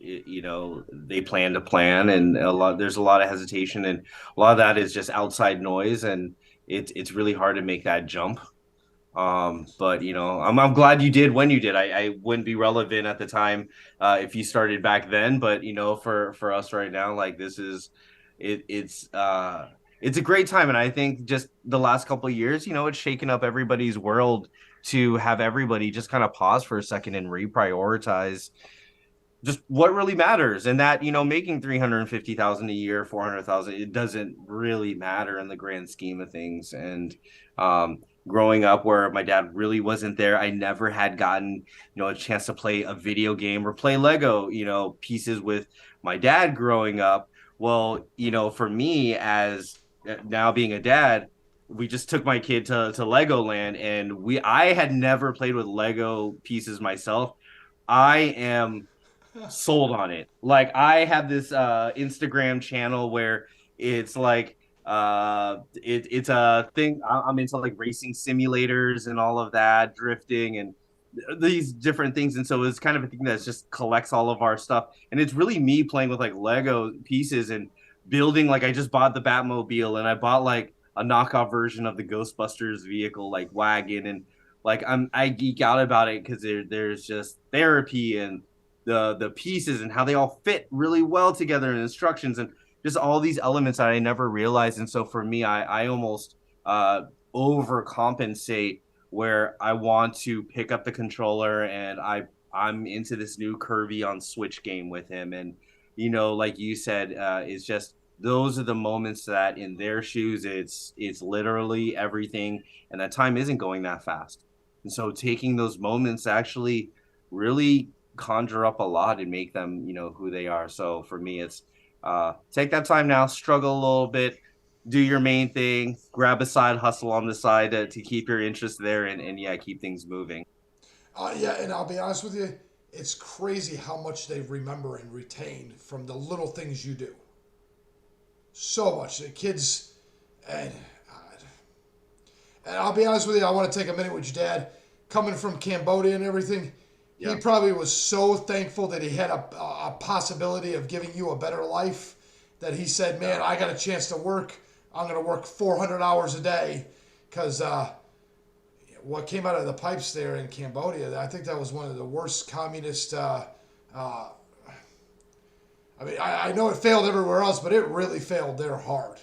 they plan to plan, and there's a lot of hesitation, and a lot of that is just outside noise, and it's really hard to make that jump. But I'm glad you did when you did. I wouldn't be relevant at the time if you started back then, but for us right now, like this is it's a great time, and I think just the last couple of years, it's shaken up everybody's world to have everybody just kind of pause for a second and reprioritize just what really matters, and that making 350,000 a year, 400,000, it doesn't really matter in the grand scheme of things. And growing up where my dad really wasn't there, I never had gotten a chance to play a video game or play Lego pieces with my dad growing up. Well, for me, as now being a dad, we just took my kid to Legoland, and I had never played with Lego pieces myself. I am sold on it. Like, I have this Instagram channel where it's like it's a thing. I'm into like racing simulators and all of that, drifting and these different things. And so it's kind of a thing that just collects all of our stuff. And it's really me playing with like Lego pieces and building. Like, I just bought the Batmobile, and I bought like a knockoff version of the Ghostbusters vehicle, like wagon, and like I geek out about it because there's just therapy and the pieces and how they all fit really well together, and instructions and just all these elements that I never realized. And so for me, I almost overcompensate where I want to pick up the controller, and I'm into this new Kirby on Switch game with him. And like you said, it's just those are the moments that in their shoes, it's literally everything, and that time isn't going that fast. And so taking those moments actually really conjure up a lot and make them who they are. So for me, it's take that time now, struggle a little bit, do your main thing, grab a side hustle on the side to keep your interest there, and yeah, keep things moving. Yeah, and I'll be honest with you, it's crazy how much they remember and retain from the little things you do. So much. The kids, and and I'll be honest with you, I want to take a minute with your dad. Coming from Cambodia and everything, he Yeah. probably was so thankful that he had a possibility of giving you a better life that he said, "Man, I got a chance to work. I'm going to work 400 hours a day." Because what came out of the pipes there in Cambodia, I think that was one of the worst communist. I mean, I know it failed everywhere else, but it really failed there hard.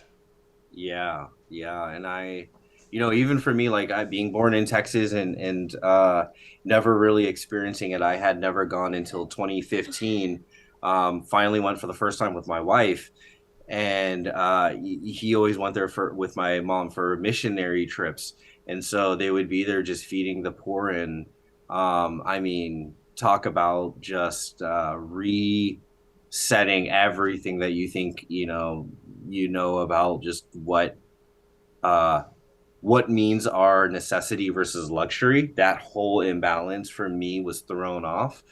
Yeah, and even for me, like I being born in Texas and never really experiencing it, I had never gone until 2015. Finally went for the first time with my wife, and he always went there for with my mom for missionary trips, and so they would be there just feeding the poor and I mean, talk about just resetting everything that you think about just uh what means are necessity versus luxury. That whole imbalance for me was thrown off.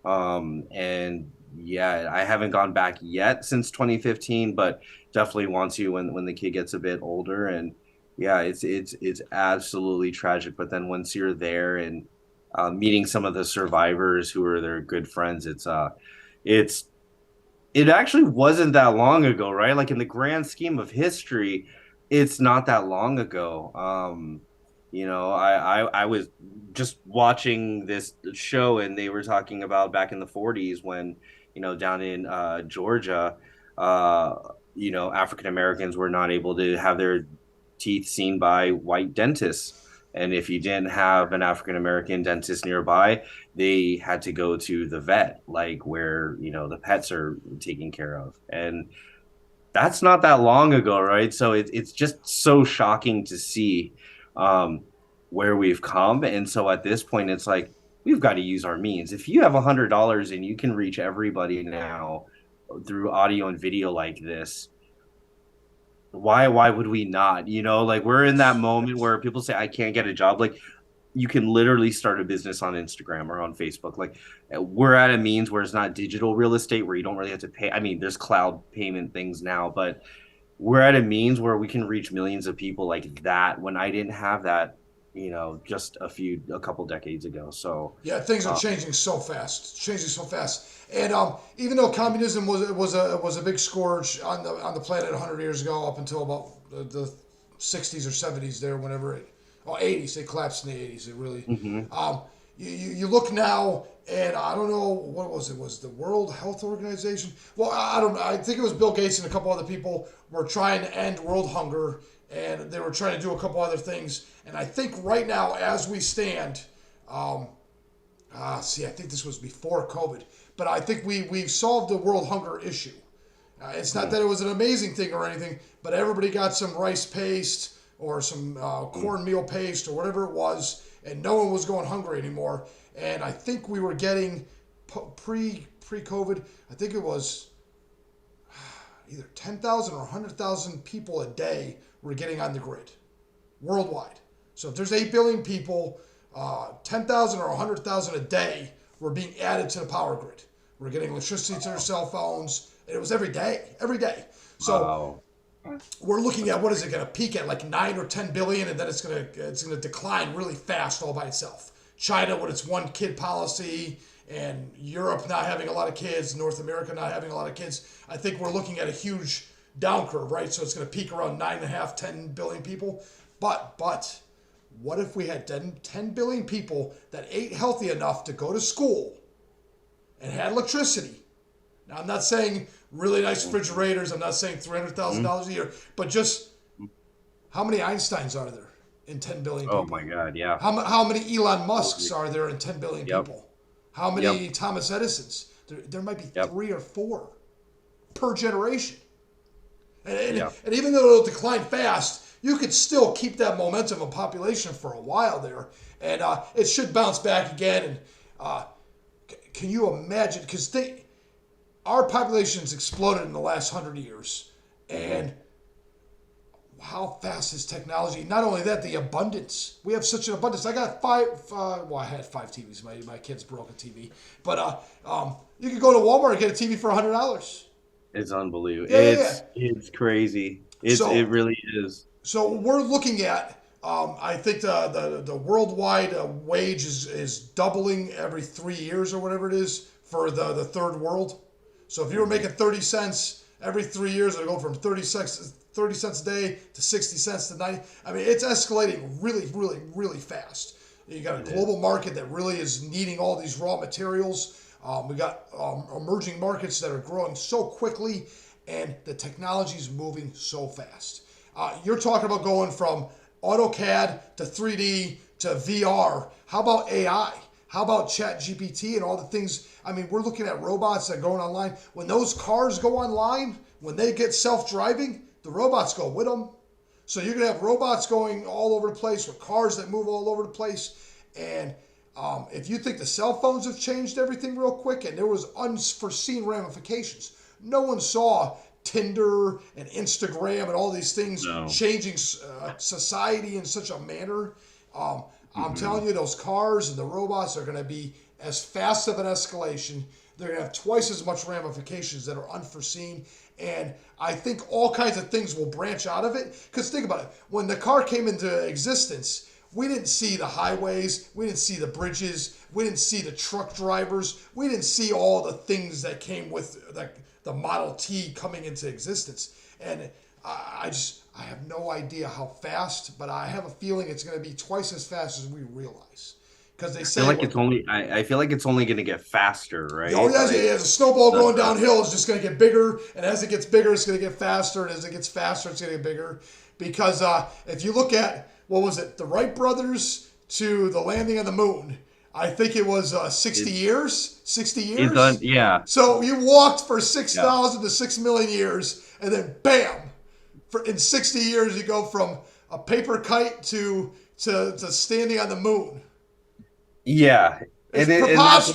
And yeah, I haven't gone back yet since 2015, but definitely want to when the kid gets a bit older. And yeah, it's absolutely tragic. But then once you're there and meeting some of the survivors who are their good friends, it's it actually wasn't that long ago, right? Like in the grand scheme of history, it's not that long ago. I was just watching this show and they were talking about back in the 40s when, down in Georgia, uh, African Americans were not able to have their teeth seen by white dentists. And if you didn't have an African American dentist nearby, they had to go to the vet, like where, the pets are taken care of. And that's not that long ago, right? So it's just so shocking to see um, where we've come. And so at this point, it's like, we've got to use our means. If you have $100 and you can reach everybody now through audio and video like this, why would we not? Like we're in that moment where people say, I can't get a job. Like you can literally start a business on Instagram or on Facebook. Like we're at a means where it's not digital real estate where you don't really have to pay. I mean, there's cloud payment things now, but we're at a means where we can reach millions of people like that when I didn't have that, just a couple decades ago. So Yeah, things are changing so fast. Changing so fast. And even though communism was a big scourge on the planet 100 years ago, up until about the 60s or 70s, there, whenever it, oh, 80s, it collapsed in the 80s. It really. mhm. You look now, and I don't know what was it. Was the World Health Organization? Well, I don't know. I think it was Bill Gates and a couple other people were trying to end world hunger, and they were trying to do a couple other things. And I think right now, as we stand, um, I think this was before COVID, but I think we solved the world hunger issue. It's not that it was an amazing thing or anything, but everybody got some rice paste or some cornmeal paste or whatever it was, and no one was going hungry anymore. And I think we were getting pre COVID. I think it was either 10,000 or 100,000 people a day were getting on the grid worldwide. So if there's 8 billion people, 10,000 or 100,000 a day were being added to the power grid. We're getting electricity to their cell phones, and it was every day, every day. So Wow. we're looking at, what is it going to peak at, like 9 or 10 billion, and then it's going to decline really fast all by itself. China with its one kid policy, and Europe not having a lot of kids, North America not having a lot of kids. I think we're looking at a huge down curve, right? So it's going to peak around 9.5, 10 billion people. But what if we had 10 billion people that ate healthy enough to go to school and had electricity? Now, I'm not saying really nice refrigerators. I'm not saying $300,000 a year, but just how many Einsteins are there in 10 billion Oh people? my God. Yeah. How many Elon Musks are there in 10 billion Yep. people? How Yep. many Thomas Edisons? There might be Yep. 3 or 4 per generation. Yep. And even though it'll decline fast, you could still keep that momentum of population for a while there. And it should bounce back again. And can you imagine? Because our population's exploded in the last 100 years. And how fast is technology? Not only that, the abundance. We have such an abundance. I got I had 5 TVs. My kids broke a TV. But you could go to Walmart and get a TV for $100. It's unbelievable. Yeah, yeah, yeah. It's crazy. It So really is. So we're looking at, I think the worldwide wage is doubling every 3 years or whatever it is for the third world. So if you were making 30 cents every 3 years, it'll go from 30 cents a day to 60 cents to 90. I mean, it's escalating really, really, really fast. You got a global market that really is needing all these raw materials. We got emerging markets that are growing so quickly, and the technology is moving so fast. You're talking about going from AutoCAD to 3D to VR. How about AI? How about Chat GPT and all the things? I mean, we're looking at robots that are going online. When those cars go online, when they get self-driving, the robots go with them. So you're going to have robots going all over the place with cars that move all over the place. And If you think the cell phones have changed everything real quick and there was unforeseen ramifications, no one saw Tinder and Instagram and all these things No. changing society in such a manner. I'm Hmm. telling you, those cars and the robots are going to be as fast of an escalation. They're going to have twice as much ramifications that are unforeseen. And I think all kinds of things will branch out of it. Because think about it, when the car came into existence, we didn't see the highways, we didn't see the bridges, we didn't see the truck drivers, we didn't see all the things that came with the Model T coming into existence. And I have no idea how fast, but I have a feeling it's going to be twice as fast as we realize. Because they I feel say like what. it's only I feel like it's only going to get faster, Oh right? yes, yeah, Like yeah. The snowball going the downhill is just going to get bigger, and as it gets bigger, it's going to get faster, and as it gets faster, it's going to get bigger. Because if you look at what was it, the Wright brothers to the landing on the moon, I think it was 60 it, years. 60 it's on, years. yeah. So you walked for Yeah. 6,000 to 6 million years, and then bam, in 60 years you go from a paper kite to standing on the moon. Yeah. It's And that's why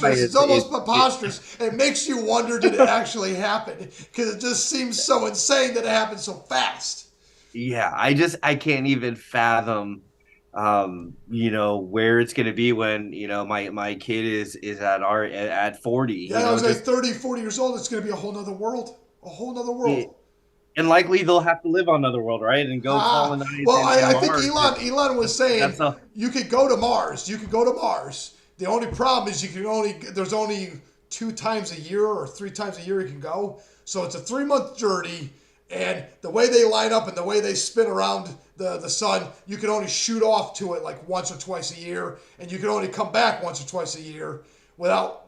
preposterous. It's almost preposterous. It makes you wonder, did it actually happen? Because it just seems so insane that it happened so fast. yeah, I can't even fathom where it's going to be when, my kid is at 40, Yeah, I was like 30, 40 years old. It's going to be a whole nother world. A whole nother it, world. and likely they'll have to live on another world, right? And go Ah, colonize well, in I think Mars. Elon was saying That's a you could go to Mars. You could go to Mars. The only problem is there's only 2 times a year or 3 times a year you can go. So it's a 3 month journey, and the way they line up and the way they spin around the sun, you can only shoot off to it like once or twice a year, and you can only come back once or twice a year without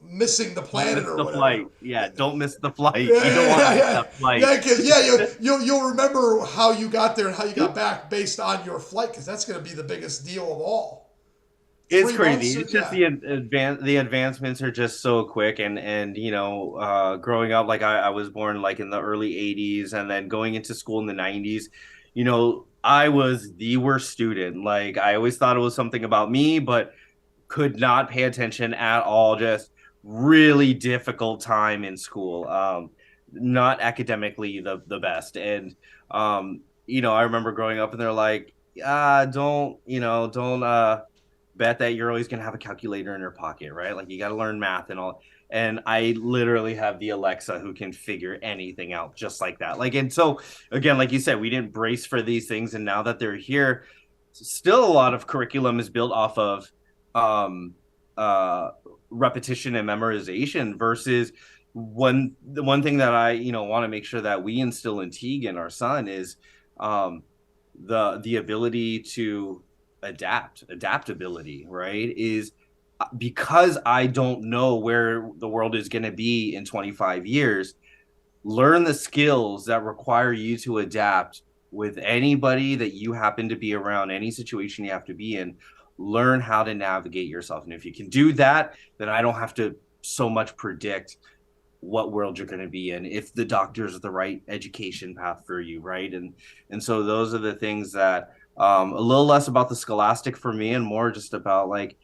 missing the don't planet miss or the whatever. flight. Yeah, don't miss the flight. You don't want to Yeah, miss yeah, that flight. yeah. Because you'll remember how you got there and how you got back based on your flight. Because that's going to be the biggest deal of all. It's Three crazy. months, It's just yeah, the advancements are just so quick, and growing up, like I was born like in the early 80s, and then going into school in the 90s. I was the worst student. Like I always thought it was something about me, but could not pay attention at all. Just really difficult time in school. Not academically the best. And I remember growing up and they're like, don't bet that you're always gonna have a calculator in your pocket, right? Like you gotta learn math and all. And I literally have the Alexa who can figure anything out just like that. Like, and so again, like you said, we didn't brace for these things, and now that they're here, still a lot of curriculum is built off of um uh repetition and memorization versus the one thing that I want to make sure that we instill in Tegan, our son, is um the ability to adaptability, right? Is because I don't know where the world is going to be in 25 years, learn the skills that require you to adapt with anybody that you happen to be around, any situation you have to be in. Learn how to navigate yourself. And if you can do that, then I don't have to so much predict what world you're going to be in, if the doctor's the right education path for you, right? And so those are the things that a little less about the scholastic for me and more just about like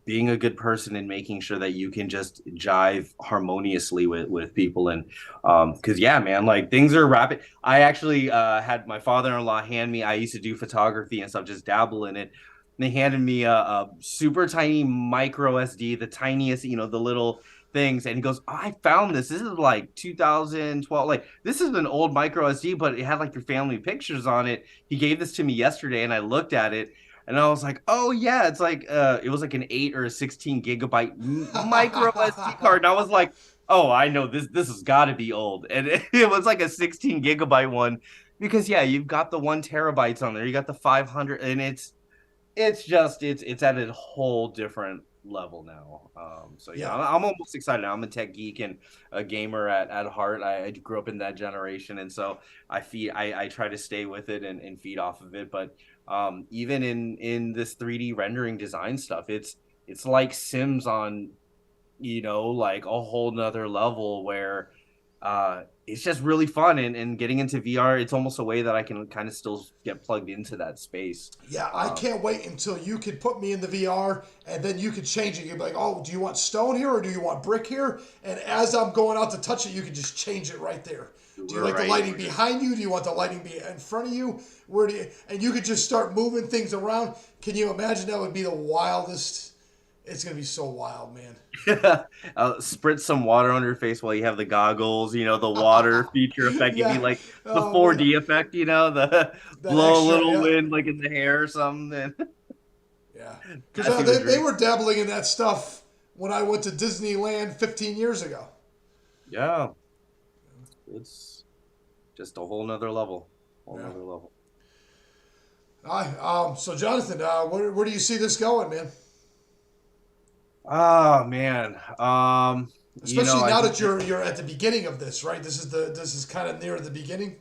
being a good person and making sure that you can just jive harmoniously with people. And because yeah, man, like things are rapid. I actually had my father-in-law hand me, I used to do photography and stuff, just dabble in it. And they handed me a super tiny micro SD, the tiniest, the little things. And he goes, oh, I found this is like 2012, like this is an old micro SD, but it had like your family pictures on it. He gave this to me yesterday and I looked at it and I was like, oh yeah, it's like it was like an 8 or a 16 gigabyte micro SD card. And I was like, oh, I know this has got to be old. And it was like a 16 gigabyte one because yeah, you've got the 1 terabytes on there. You got the 500 and it's at a whole different level now. So yeah, yeah. I'm almost excited. I'm a tech geek and a gamer at heart. I grew up in that generation, and so I try to stay with it and feed off of it. But even in this 3D rendering design stuff, it's like Sims on like a whole nother level where it's just really fun. And getting into VR, it's almost a way that I can kind of still get plugged into that space. Yeah, I Um, can't wait until you could put me in the VR and then you could change it. You'd be like, oh, do you want stone here or do you want brick here? And as I'm going out to touch it, you can just change it right there. Do you like the right. lighting behind you? Do you want the lighting be in front of you? Where do you? And you could just start moving things around. Can you imagine that would be the wildest? It's gonna be so wild, man. Spritz some water on your face while you have the goggles, the water feature effect, give you Yeah. like the Oh man, 4D effect, the that blow a extra. little Yeah. wind like in the hair or something. Yeah. Passing Because the they drink. were dabbling in that stuff when I went to Disneyland 15 years ago. Yeah, it's just a whole nother level. Whole Yeah. nother level. So Jonathan, where do you see this going, man? Oh man. Especially I now think that you're at the beginning of this, right? This is kind of near the beginning.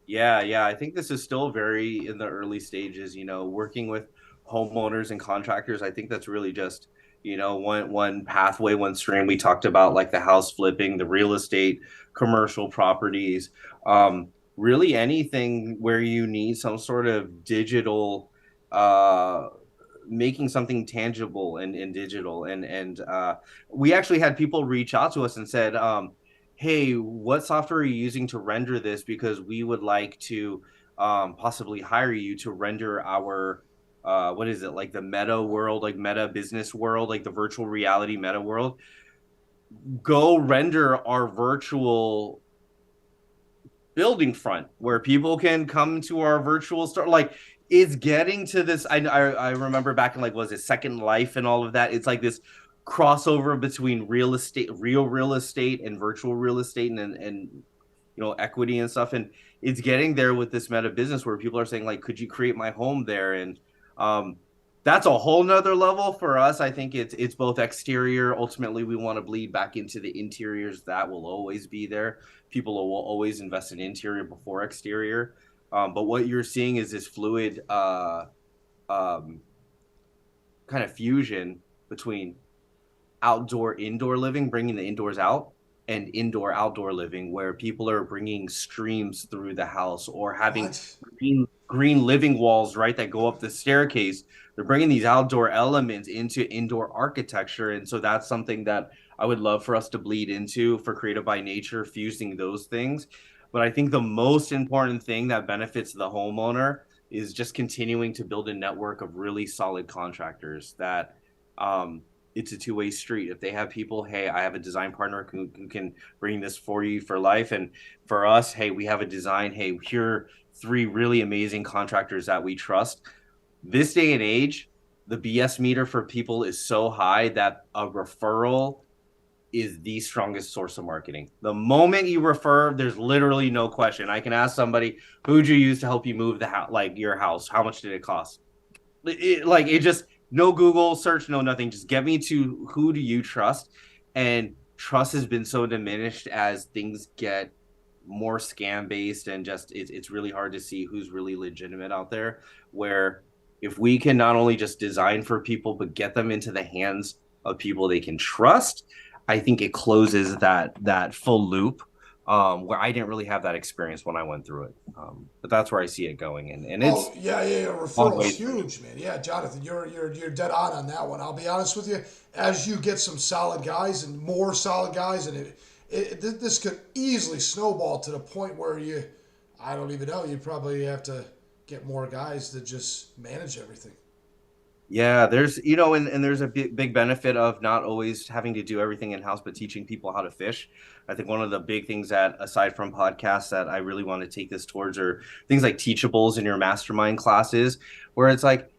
yeah, I think this is still very in the early stages, working with homeowners and contractors. I think that's really just, one pathway, one stream. We talked about like the house flipping, the real estate, commercial properties, really anything where you need some sort of digital uh making something tangible and digital. And we actually had people reach out to us and said, hey, what software are you using to render this? Because we would like to possibly hire you to render our what is it, like the meta world, like meta business world, like the virtual reality meta world. Go render our virtual building front where people can come to our virtual store. Like it's getting to this. I remember back in like was it Second Life and all of that. It's like this crossover between real estate, real real estate, and virtual real estate, and equity and stuff. And it's getting there with this meta business where people are saying like, could you create my home there? And um, that's a whole nother level for us. I think it's both exterior. Ultimately, we want to bleed back into the interiors. That will always be there. People will always invest in interior before exterior. But what you're seeing is this fluid um, kind of fusion between outdoor indoor living, bringing the indoors out, and indoor outdoor living, where people are bringing streams through the house or having What? green living walls, right, that go up the staircase. They're bringing these outdoor elements into indoor architecture. And so that's something that I would love for us to bleed into for Creative by Nature, fusing those things. But I think the most important thing that benefits the homeowner is just continuing to build a network of really solid contractors that it's a two-way street. If they have people, hey, I have a design partner who can bring this for you for life. And for us, hey, we have a design. Hey, here are three really amazing contractors that we trust. This day and age, the BS meter for people is so high that a referral is the strongest source of marketing. The moment you refer, there's literally no question. I can ask somebody, who'd you use to help you move the house, like your house? How much did it cost? It just no Google search, no nothing. Just get me to who do you trust, and trust has been so diminished as things get more scam based, and just it's really hard to see who's really legitimate out there. Where if we can not only just design for people but get them into the hands of people they can trust, I think it closes that full loop where I didn't really have that experience when I went through it. But that's where I see it going, and Oh it's yeah. long Referrals ways. huge, man. Yeah, Jonathan, you're dead on that one. I'll be honest with you. As you get some solid guys and more solid guys, and this could easily snowball to the point where I don't even know. You probably have to get more guys to just manage everything. Yeah, there's and there's a big benefit of not always having to do everything in house, but teaching people how to fish. I think one of the big things that, aside from podcasts, that I really want to take this towards are things like teachables in your mastermind classes, where it's like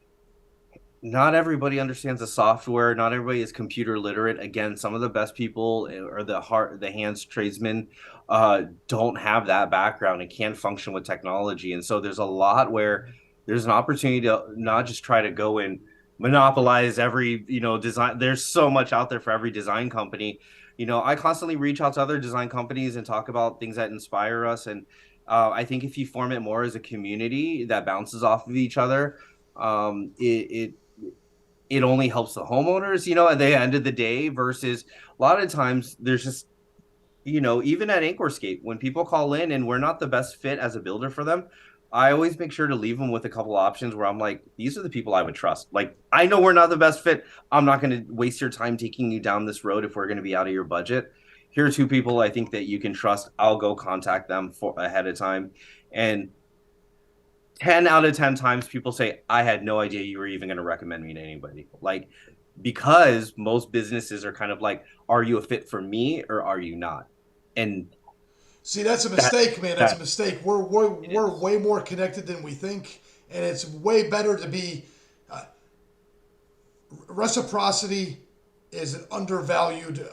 not everybody understands the software, not everybody is computer literate. Again, some of the best people or the hands tradesmen don't have that background and can't function with technology. And so there's a lot where there's an opportunity to not just try to go and monopolize every design. There's so much out there for every design company. I constantly reach out to other design companies and talk about things that inspire us. And I think if you form it more as a community that bounces off of each other, it only helps the homeowners, at the end of the day, versus a lot of times there's just even at Anchorscape, when people call in and we're not the best fit as a builder for them, I always make sure to leave them with a couple options where I'm like, these are the people I would trust. Like, I know we're not the best fit. I'm not going to waste your time taking you down this road if we're going to be out of your budget. Here are two people I think that you can trust. I'll go contact them for ahead of time. And 10 out of 10 times people say, I had no idea you were even going to recommend me to anybody. Like, because most businesses are kind of like, are you a fit for me or are you not? And See, that's a that mistake, man. That's a that mistake. We're is. way more connected than we think, and it's way better to be. Reciprocity is an undervalued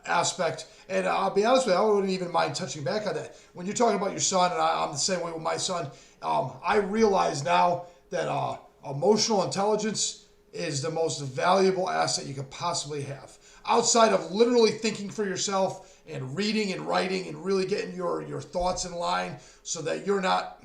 aspect, and I'll be honest with you, I wouldn't even mind touching back on that. When you're talking about your son, and I'm the same way with my son, I realize now that emotional intelligence is the most valuable asset you could possibly have. Outside of literally thinking for yourself and reading and writing and really getting your thoughts in line so that you're not.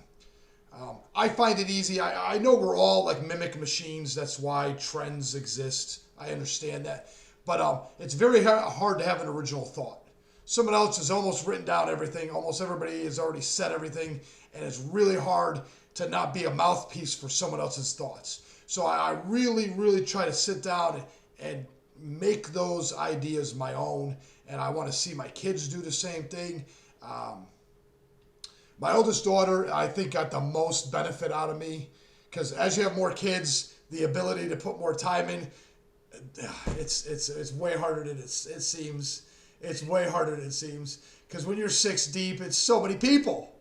I find it easy. I know we're all like mimic machines. That's why trends exist. I understand that. But it's very hard to have an original thought. Someone else has almost written down everything. Almost everybody has already said everything. And it's really hard to not be a mouthpiece for someone else's thoughts. So I really, really try to sit down and make those ideas my own. And I want to see my kids do the same thing. My oldest daughter, I think, got the most benefit out of me because as you have more kids, the ability to put more time in, it's way harder than it seems. It's way harder than it seems because when you're six deep, it's so many people.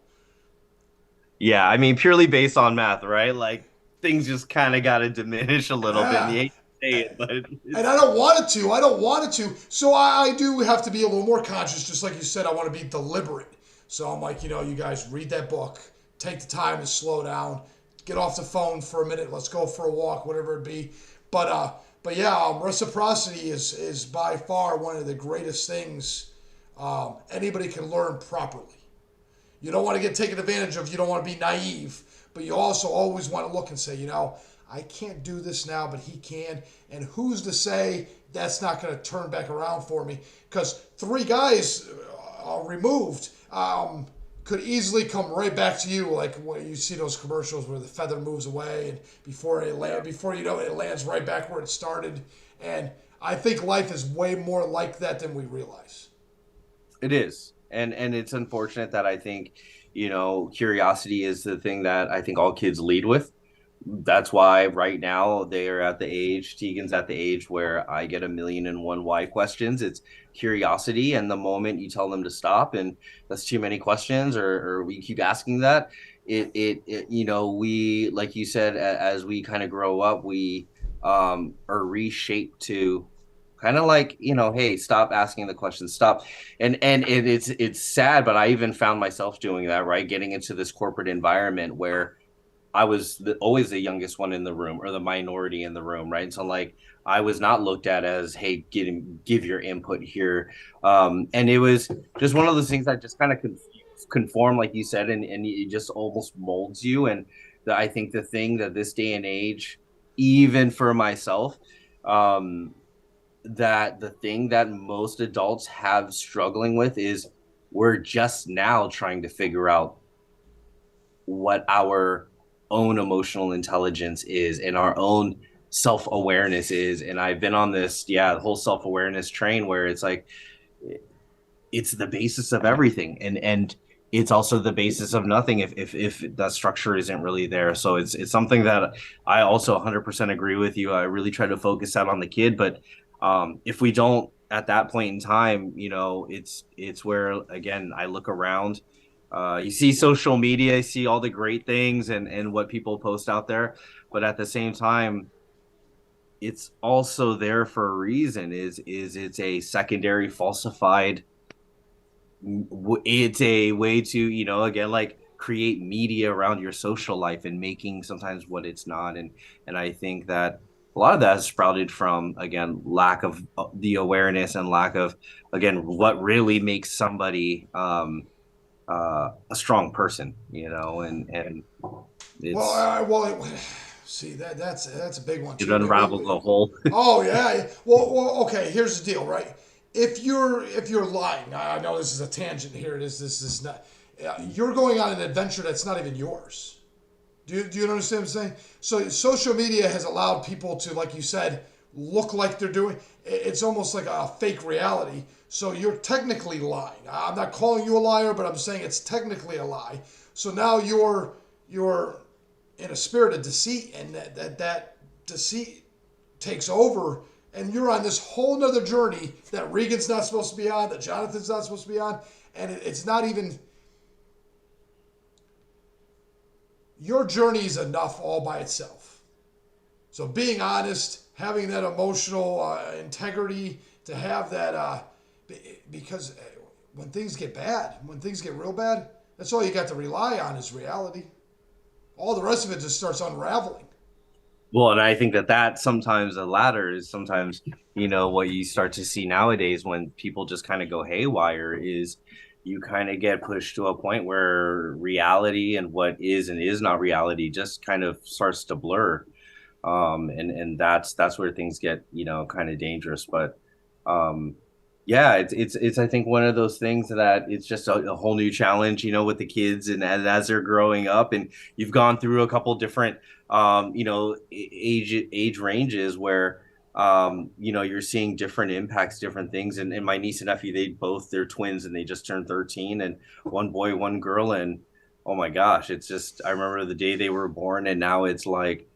Yeah, I mean, purely based on math, right? Like things just kind of got to diminish a little bit. And you Yeah. hate to say it, but And I it's don't want it to. I don't want it to. So I do have to be a little more conscious, just like you said. I want to be deliberate. So I'm like, you guys read that book, take the time to slow down, get off the phone for a minute, let's go for a walk, whatever it be. But yeah, reciprocity is by far one of the greatest things anybody can learn properly. You don't want to get taken advantage of. You don't want to be naive, but you also always want to look and say, I can't do this now, but he can. And who's to say that's not going to turn back around for me? Because three guys removed could easily come right back to you, like when you see those commercials where the feather moves away, and before you know it, it lands right back where it started. And I think life is way more like that than we realize. it is. And it's unfortunate that I think, curiosity is the thing that I think all kids lead with. That's why right now they are at the age, Tegan's at the age where I get a million and one why questions. It's curiosity. And the moment you tell them to stop and that's too many questions or we keep asking that, we, like you said, as we kind of grow up, we are reshaped to kind of like, hey, stop asking the questions, stop. And it's sad, but I even found myself doing that, right? Getting into this corporate environment where I was always the youngest one in the room or the minority in the room, right? So like I was not looked at as, hey, give your input here. And it was just one of those things that just kind of conform, like you said, and it just almost molds you. And I think the thing that this day and age, even for myself, um, that the thing that most adults have struggling with is we're just now trying to figure out what our own emotional intelligence is and our own self-awareness is. And I've been on this, the whole self-awareness train where it's like it's the basis of everything. And it's also the basis of nothing if that structure isn't really there. So it's something that I also 100% agree with you. I really try to focus out on the kid, but if we don't at that point in time, it's where again I look around. You see social media, you see all the great things and what people post out there, but at the same time, it's also there for a reason. Is it's a secondary falsified. It's a way to again like create media around your social life and making sometimes what it's not. And I think that a lot of that is sprouted from again lack of the awareness and lack of again what really makes somebody a strong person, and Well, it's see that's a big one it too. unravels a whole. Oh yeah. Well, okay. Here's the deal, right? if you're lying, I know this is a tangent here. This is not. You're going on an adventure that's not even yours. Do you understand what I'm saying? So social media has allowed people to, like you said, look like they're doing. It's almost like a fake reality. So you're technically lying. I'm not calling you a liar, but I'm saying it's technically a lie. So now you're in a spirit of deceit, and that deceit takes over, and you're on this whole nother journey that Regan's not supposed to be on, that Jonathan's not supposed to be on, and it's not even your journey is enough all by itself. So being honest, having that emotional integrity, to have that, because when things get bad, when things get real bad, that's all you got to rely on is reality. All the rest of it just starts unraveling. Well, and I think that sometimes the latter is sometimes, what you start to see nowadays when people just kind of go haywire is you kind of get pushed to a point where reality and what is and is not reality just kind of starts to blur. And that's where things get, kind of dangerous. But um, yeah, it's I think one of those things that it's just a whole new challenge, with the kids and as they're growing up, and you've gone through a couple different age ranges where you're seeing different impacts, different things. And my niece and nephew, they're twins and they just turned 13, and one boy, one girl, and oh my gosh, it's just I remember the day they were born, and now it's like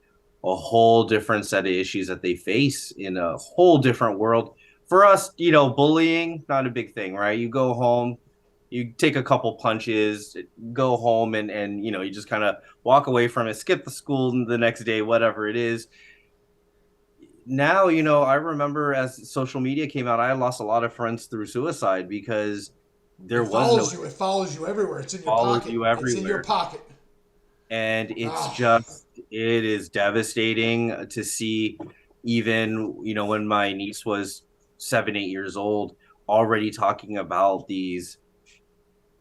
a whole different set of issues that they face in a whole different world. For us, bullying, not a big thing, right? You go home, you take a couple punches, go home, and you just kind of walk away from it, skip the school the next day, whatever it is. Now, I remember as social media came out, I lost a lot of friends through suicide because there It was no follows you. It follows you everywhere. It's in your follows pocket. you It's in your everywhere. pocket. And Ah, it is devastating to see, even, when my niece was 7, 8 years old, already talking about these,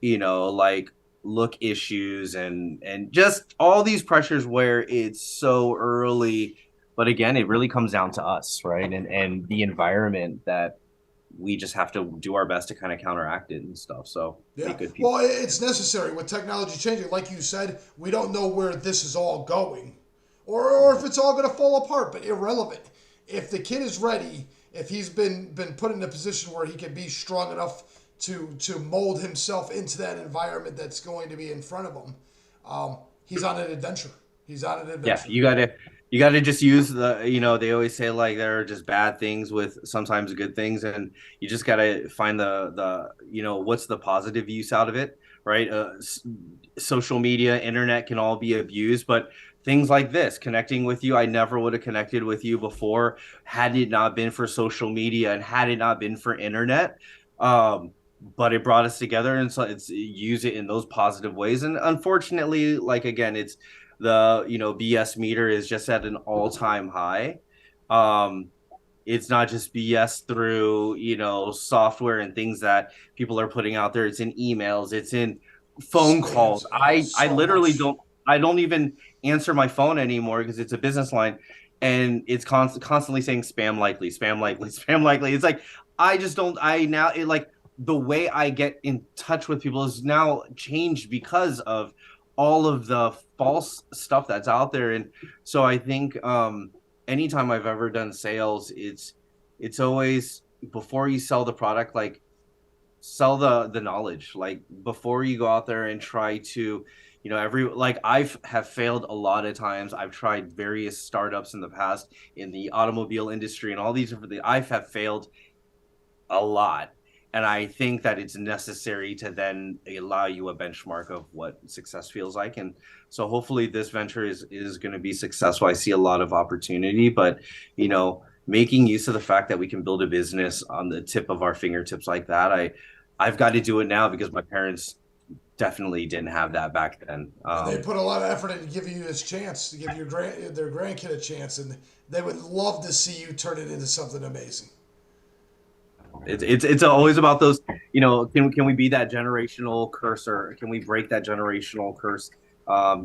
like look issues and just all these pressures where it's so early. But again, it really comes down to us, right? And the environment that we just have to do our best to kind of counteract it and stuff. So yeah. make good people. Well, it's necessary with technology changing. Like you said, we don't know where this is all going, or if it's all going to fall apart. But irrelevant. If the kid is ready, if he's been put in a position where he can be strong enough to mold himself into that environment that's going to be in front of him, he's on an adventure. He's on an Yeah, adventure. you gotta just use they always say like there are just bad things with sometimes good things, and you just gotta find the what's the positive use out of it, right? Social media, internet can all be abused, but things like this, connecting with you, I never would have connected with you before had it not been for social media and had it not been for internet. But it brought us together, and so it's use it in those positive ways. And unfortunately, like again, it's the BS meter is just at an all-time high. um it's not just BS through software and things that people are putting out there. It's in emails, it's in phone calls. Spams. I So literally much. don't even answer my phone anymore because it's a business line, and it's constantly saying spam likely, spam likely, spam likely. It's like I just don't I now it like the way I get in touch with people is now changed because of all of the false stuff that's out there. And so I think anytime I've ever done sales, it's always before you sell the product, like sell the knowledge. Like before you go out there and try to, every like I've have failed a lot of times. I've tried various startups in the past in the automobile industry and all these different things. I've have failed a lot. And I think that it's necessary to then allow you a benchmark of what success feels like. And so hopefully this venture is going to be successful. I see a lot of opportunity, but making use of the fact that we can build a business on the tip of our fingertips like that, I've got to do it now because my parents definitely didn't have that back then. And they put a lot of effort into giving you this chance, to give their grandkid a chance, and they would love to see you turn it into something amazing. It's always about those, can we be that generational curse, or can we break that generational curse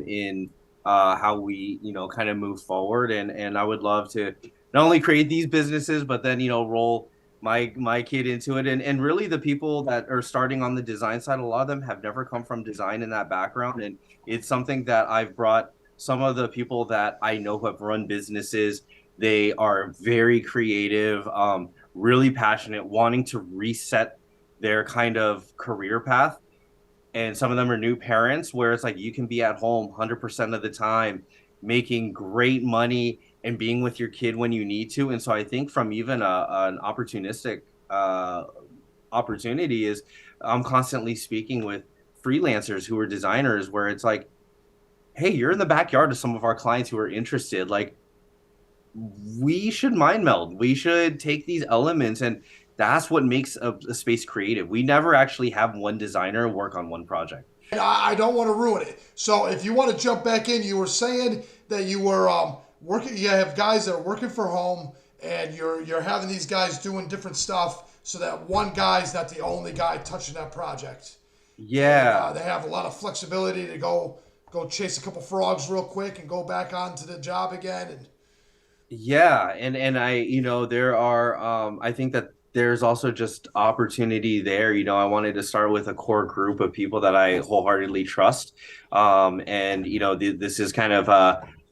in how we, kind of move forward. And I would love to not only create these businesses, but then, roll my kid into it. And really the people that are starting on the design side, a lot of them have never come from design in that background. And it's something that I've brought some of the people that I know who have run businesses. They are very creative, really passionate, wanting to reset their kind of career path. And some of them are new parents where it's like you can be at home 100% of the time, making great money and being with your kid when you need to. And so I think from even an opportunistic uh, opportunity is I'm constantly speaking with freelancers who are designers where it's like, hey, you're in the backyard of some of our clients who are interested. Like, we should mind meld. We should take these elements, and that's what makes a space creative. We never actually have one designer work on one project. And I don't want to ruin it. So if you want to jump back in, you were saying that you were working. You have guys that are working for home, and you're having these guys doing different stuff, so that one guy's not the only guy touching that project, and Yeah, they have a lot of flexibility to go chase a couple frogs real quick and go back onto the job again. And yeah, and I, there are I think that there's also just opportunity there. I wanted to start with a core group of people that I wholeheartedly trust. And this is kind of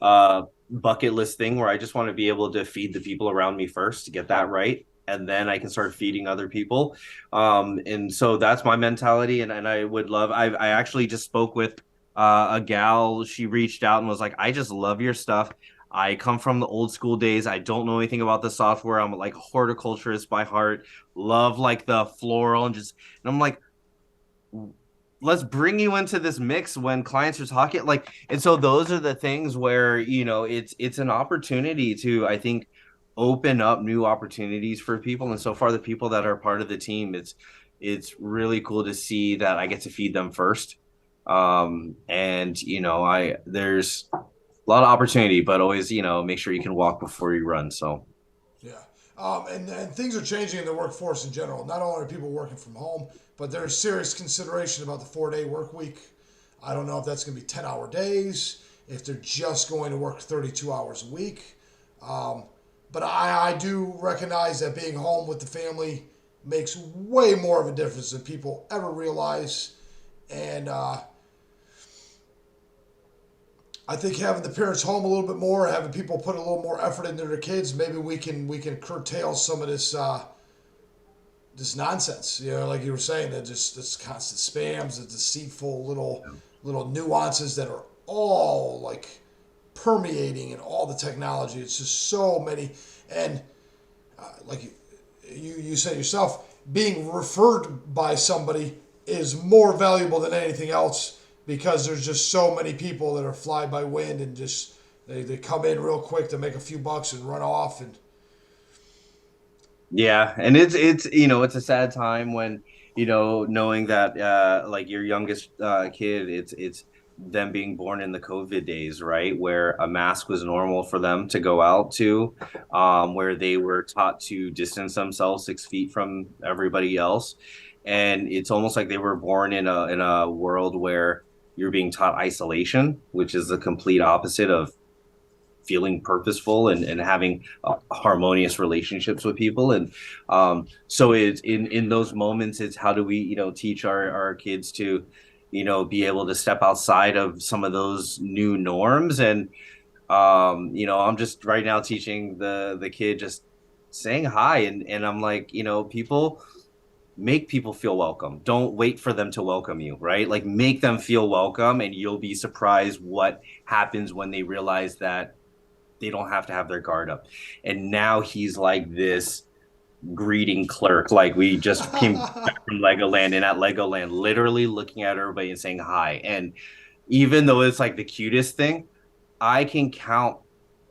a bucket list thing where I just want to be able to feed the people around me first to get that right. And then I can start feeding other people. And so that's my mentality. And I would love, I actually just spoke with a gal. She reached out and was like, I just love your stuff. I come from the old school days. I don't know anything about the software. I'm like a horticulturist by heart. Love like the floral and I'm like, let's bring you into this mix when clients are talking like, and so those are the things where, it's an opportunity to, I think, open up new opportunities for people. And so far the people that are part of the team, it's really cool to see that I get to feed them first. And I there's a lot of opportunity, but always, make sure you can walk before you run. So, yeah. And things are changing in the workforce in general. Not only are people working from home, but there's serious consideration about the 4 day work week. I don't know if that's going to be 10-hour days, if they're just going to work 32 hours a week. Um, but I do recognize that being home with the family makes way more of a difference than people ever realize. And I think having the parents home a little bit more, having people put a little more effort into their kids, maybe we can curtail some of this nonsense. Like you were saying, that just this constant spams, the deceitful little nuances that are all like permeating in all the technology. It's just so many, and like you said yourself, being referred by somebody is more valuable than anything else because there's just so many people that are fly by wind and just they come in real quick to make a few bucks and run off. And yeah, and it's a sad time when knowing that like your youngest kid, it's them being born in the COVID days, right, where a mask was normal for them to go out to, where they were taught to distance themselves 6 feet from everybody else, and it's almost like they were born in a world where you're being taught isolation, which is the complete opposite of feeling purposeful and having harmonious relationships with people. And so it's in those moments, it's how do we teach our kids to be able to step outside of some of those new norms. And I'm just right now teaching the kid just saying hi, and I'm like, people, make people feel welcome. Don't wait for them to welcome you, right? Like, make them feel welcome, and you'll be surprised what happens when they realize that they don't have to have their guard up. And now he's like this greeting clerk. Like, we just came back from Legoland, and at Legoland, literally looking at everybody and saying hi. And even though it's like the cutest thing, I can count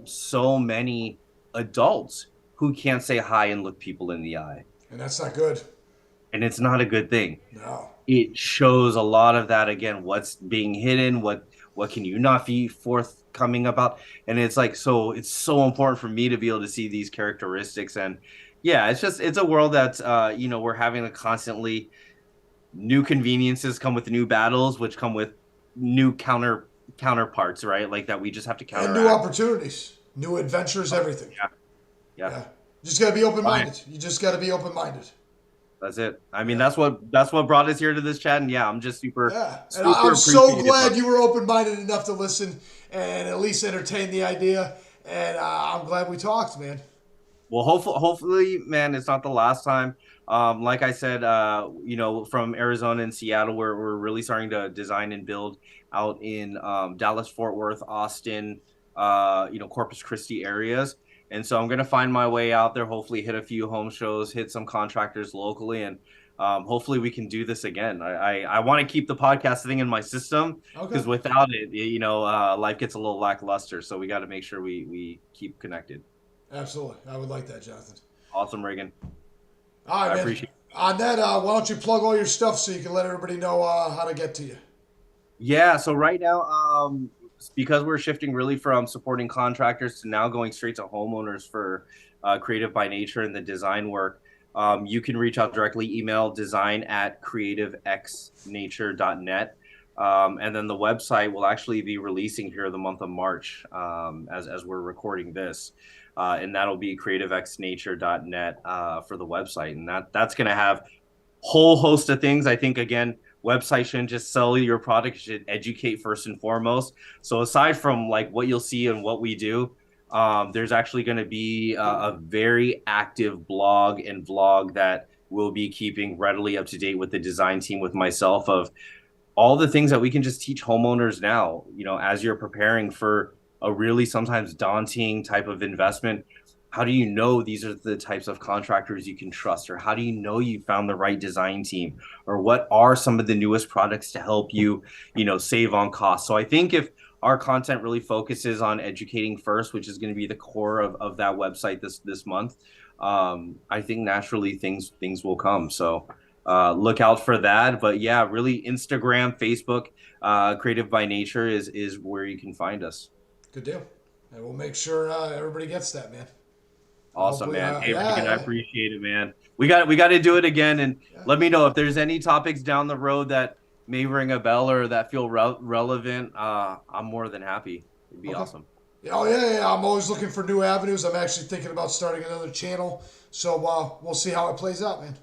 so many adults who can't say hi and look people in the eye. that's not good. And it's not a good thing. No. It shows a lot of that, again, what's being hidden, what can you not be forthcoming about. And it's like, so it's so important for me to be able to see these characteristics. And yeah, it's a world that's we're having to constantly, new conveniences come with new battles, which come with new counterparts, right, like that we just have to And new counteract. opportunities, new adventures, everything. Yeah, yeah. Yeah. Just got to be open All right. minded. You just got to be open minded. That's it. I mean, Yeah. that's what brought us here to this chat. And yeah, I'm just Yeah. And super I'm so appreciative of glad it. you were open minded enough to listen and at least entertain the idea. And I'm glad we talked, man. Well, hopefully, man, it's not the last time. Like I said, you know, from Arizona and Seattle, we're really starting to design and build out in Dallas, Fort Worth, Austin, you know, Corpus Christi areas. And so I'm gonna find my way out there. Hopefully, hit a few home shows, hit some contractors locally, and hopefully we can do this again. I want to keep the podcast thing in my system Okay. because without it, you know, life gets a little lackluster. So we got to make sure we keep connected. Absolutely. I would like that, Jonathan. Awesome, Reagan. All I right, man. appreciate it. On that, why don't you plug all your stuff so you can let everybody know how to get to you? Yeah, so right now, because we're shifting really from supporting contractors to now going straight to homeowners for Creative by Nature and the design work, you can reach out directly, email design@creativexnature.net. And then the website will actually be releasing here the month of March as we're recording this. And that'll be creativexnature.net for the website. And that's going to have whole host of things. I think, again, website shouldn't just sell your product, it should educate first and foremost. So aside from like what you'll see and what we do, there's actually going to be a very active blog and vlog that we'll be keeping readily up to date with the design team, with myself, of all the things that we can just teach homeowners now, you know, as you're preparing for a really sometimes daunting type of investment. How do you know these are the types of contractors you can trust? Or how do you know you found the right design team? Or what are some of the newest products to help you, you know, save on costs? So I think if our content really focuses on educating first, which is going to be the core of that website this month, I think naturally things will come. So look out for that. But yeah, really Instagram, Facebook, Creative by Nature is where you can find us. Good deal. And we'll make sure everybody gets that, man. Awesome, Hopefully, man. Hey, yeah, Reagan, I yeah, appreciate it, man. We got to do it again, and yeah. let me know if there's any topics down the road that may ring a bell or that feel relevant. I'm more than happy. It'd be Okay. awesome. Oh yeah, yeah. I'm always looking for new avenues. I'm actually thinking about starting another channel. So we'll see how it plays out, man.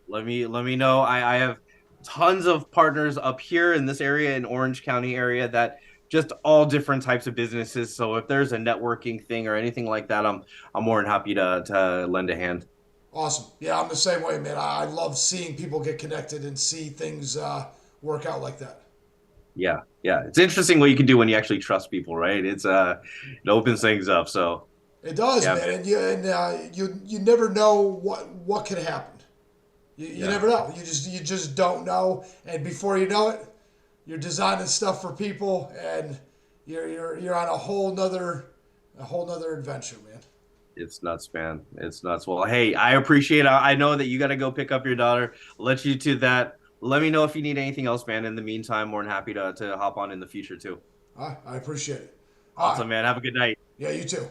Let me know. I have tons of partners up here in this area, in Orange County area, that just all different types of businesses. So if there's a networking thing or anything like that, I'm more than happy to lend a hand. Awesome. Yeah, I'm the same way, man. I love seeing people get connected and see things work out like that. Yeah, yeah. It's interesting what you can do when you actually trust people, right? It opens things up. So It does, yeah, man. And you never know what could happen. You yeah. never know. You just don't know. And before you know it, you're designing stuff for people, and you're on a whole nother adventure, man. It's nuts, man. It's nuts. Well, hey, I appreciate it. I know that you got to go pick up your daughter. I'll let you to that. Let me know if you need anything else, man. In the meantime, more than happy to hop on in the future too. I appreciate it. All right. Awesome, man. Have a good night. Yeah, you too.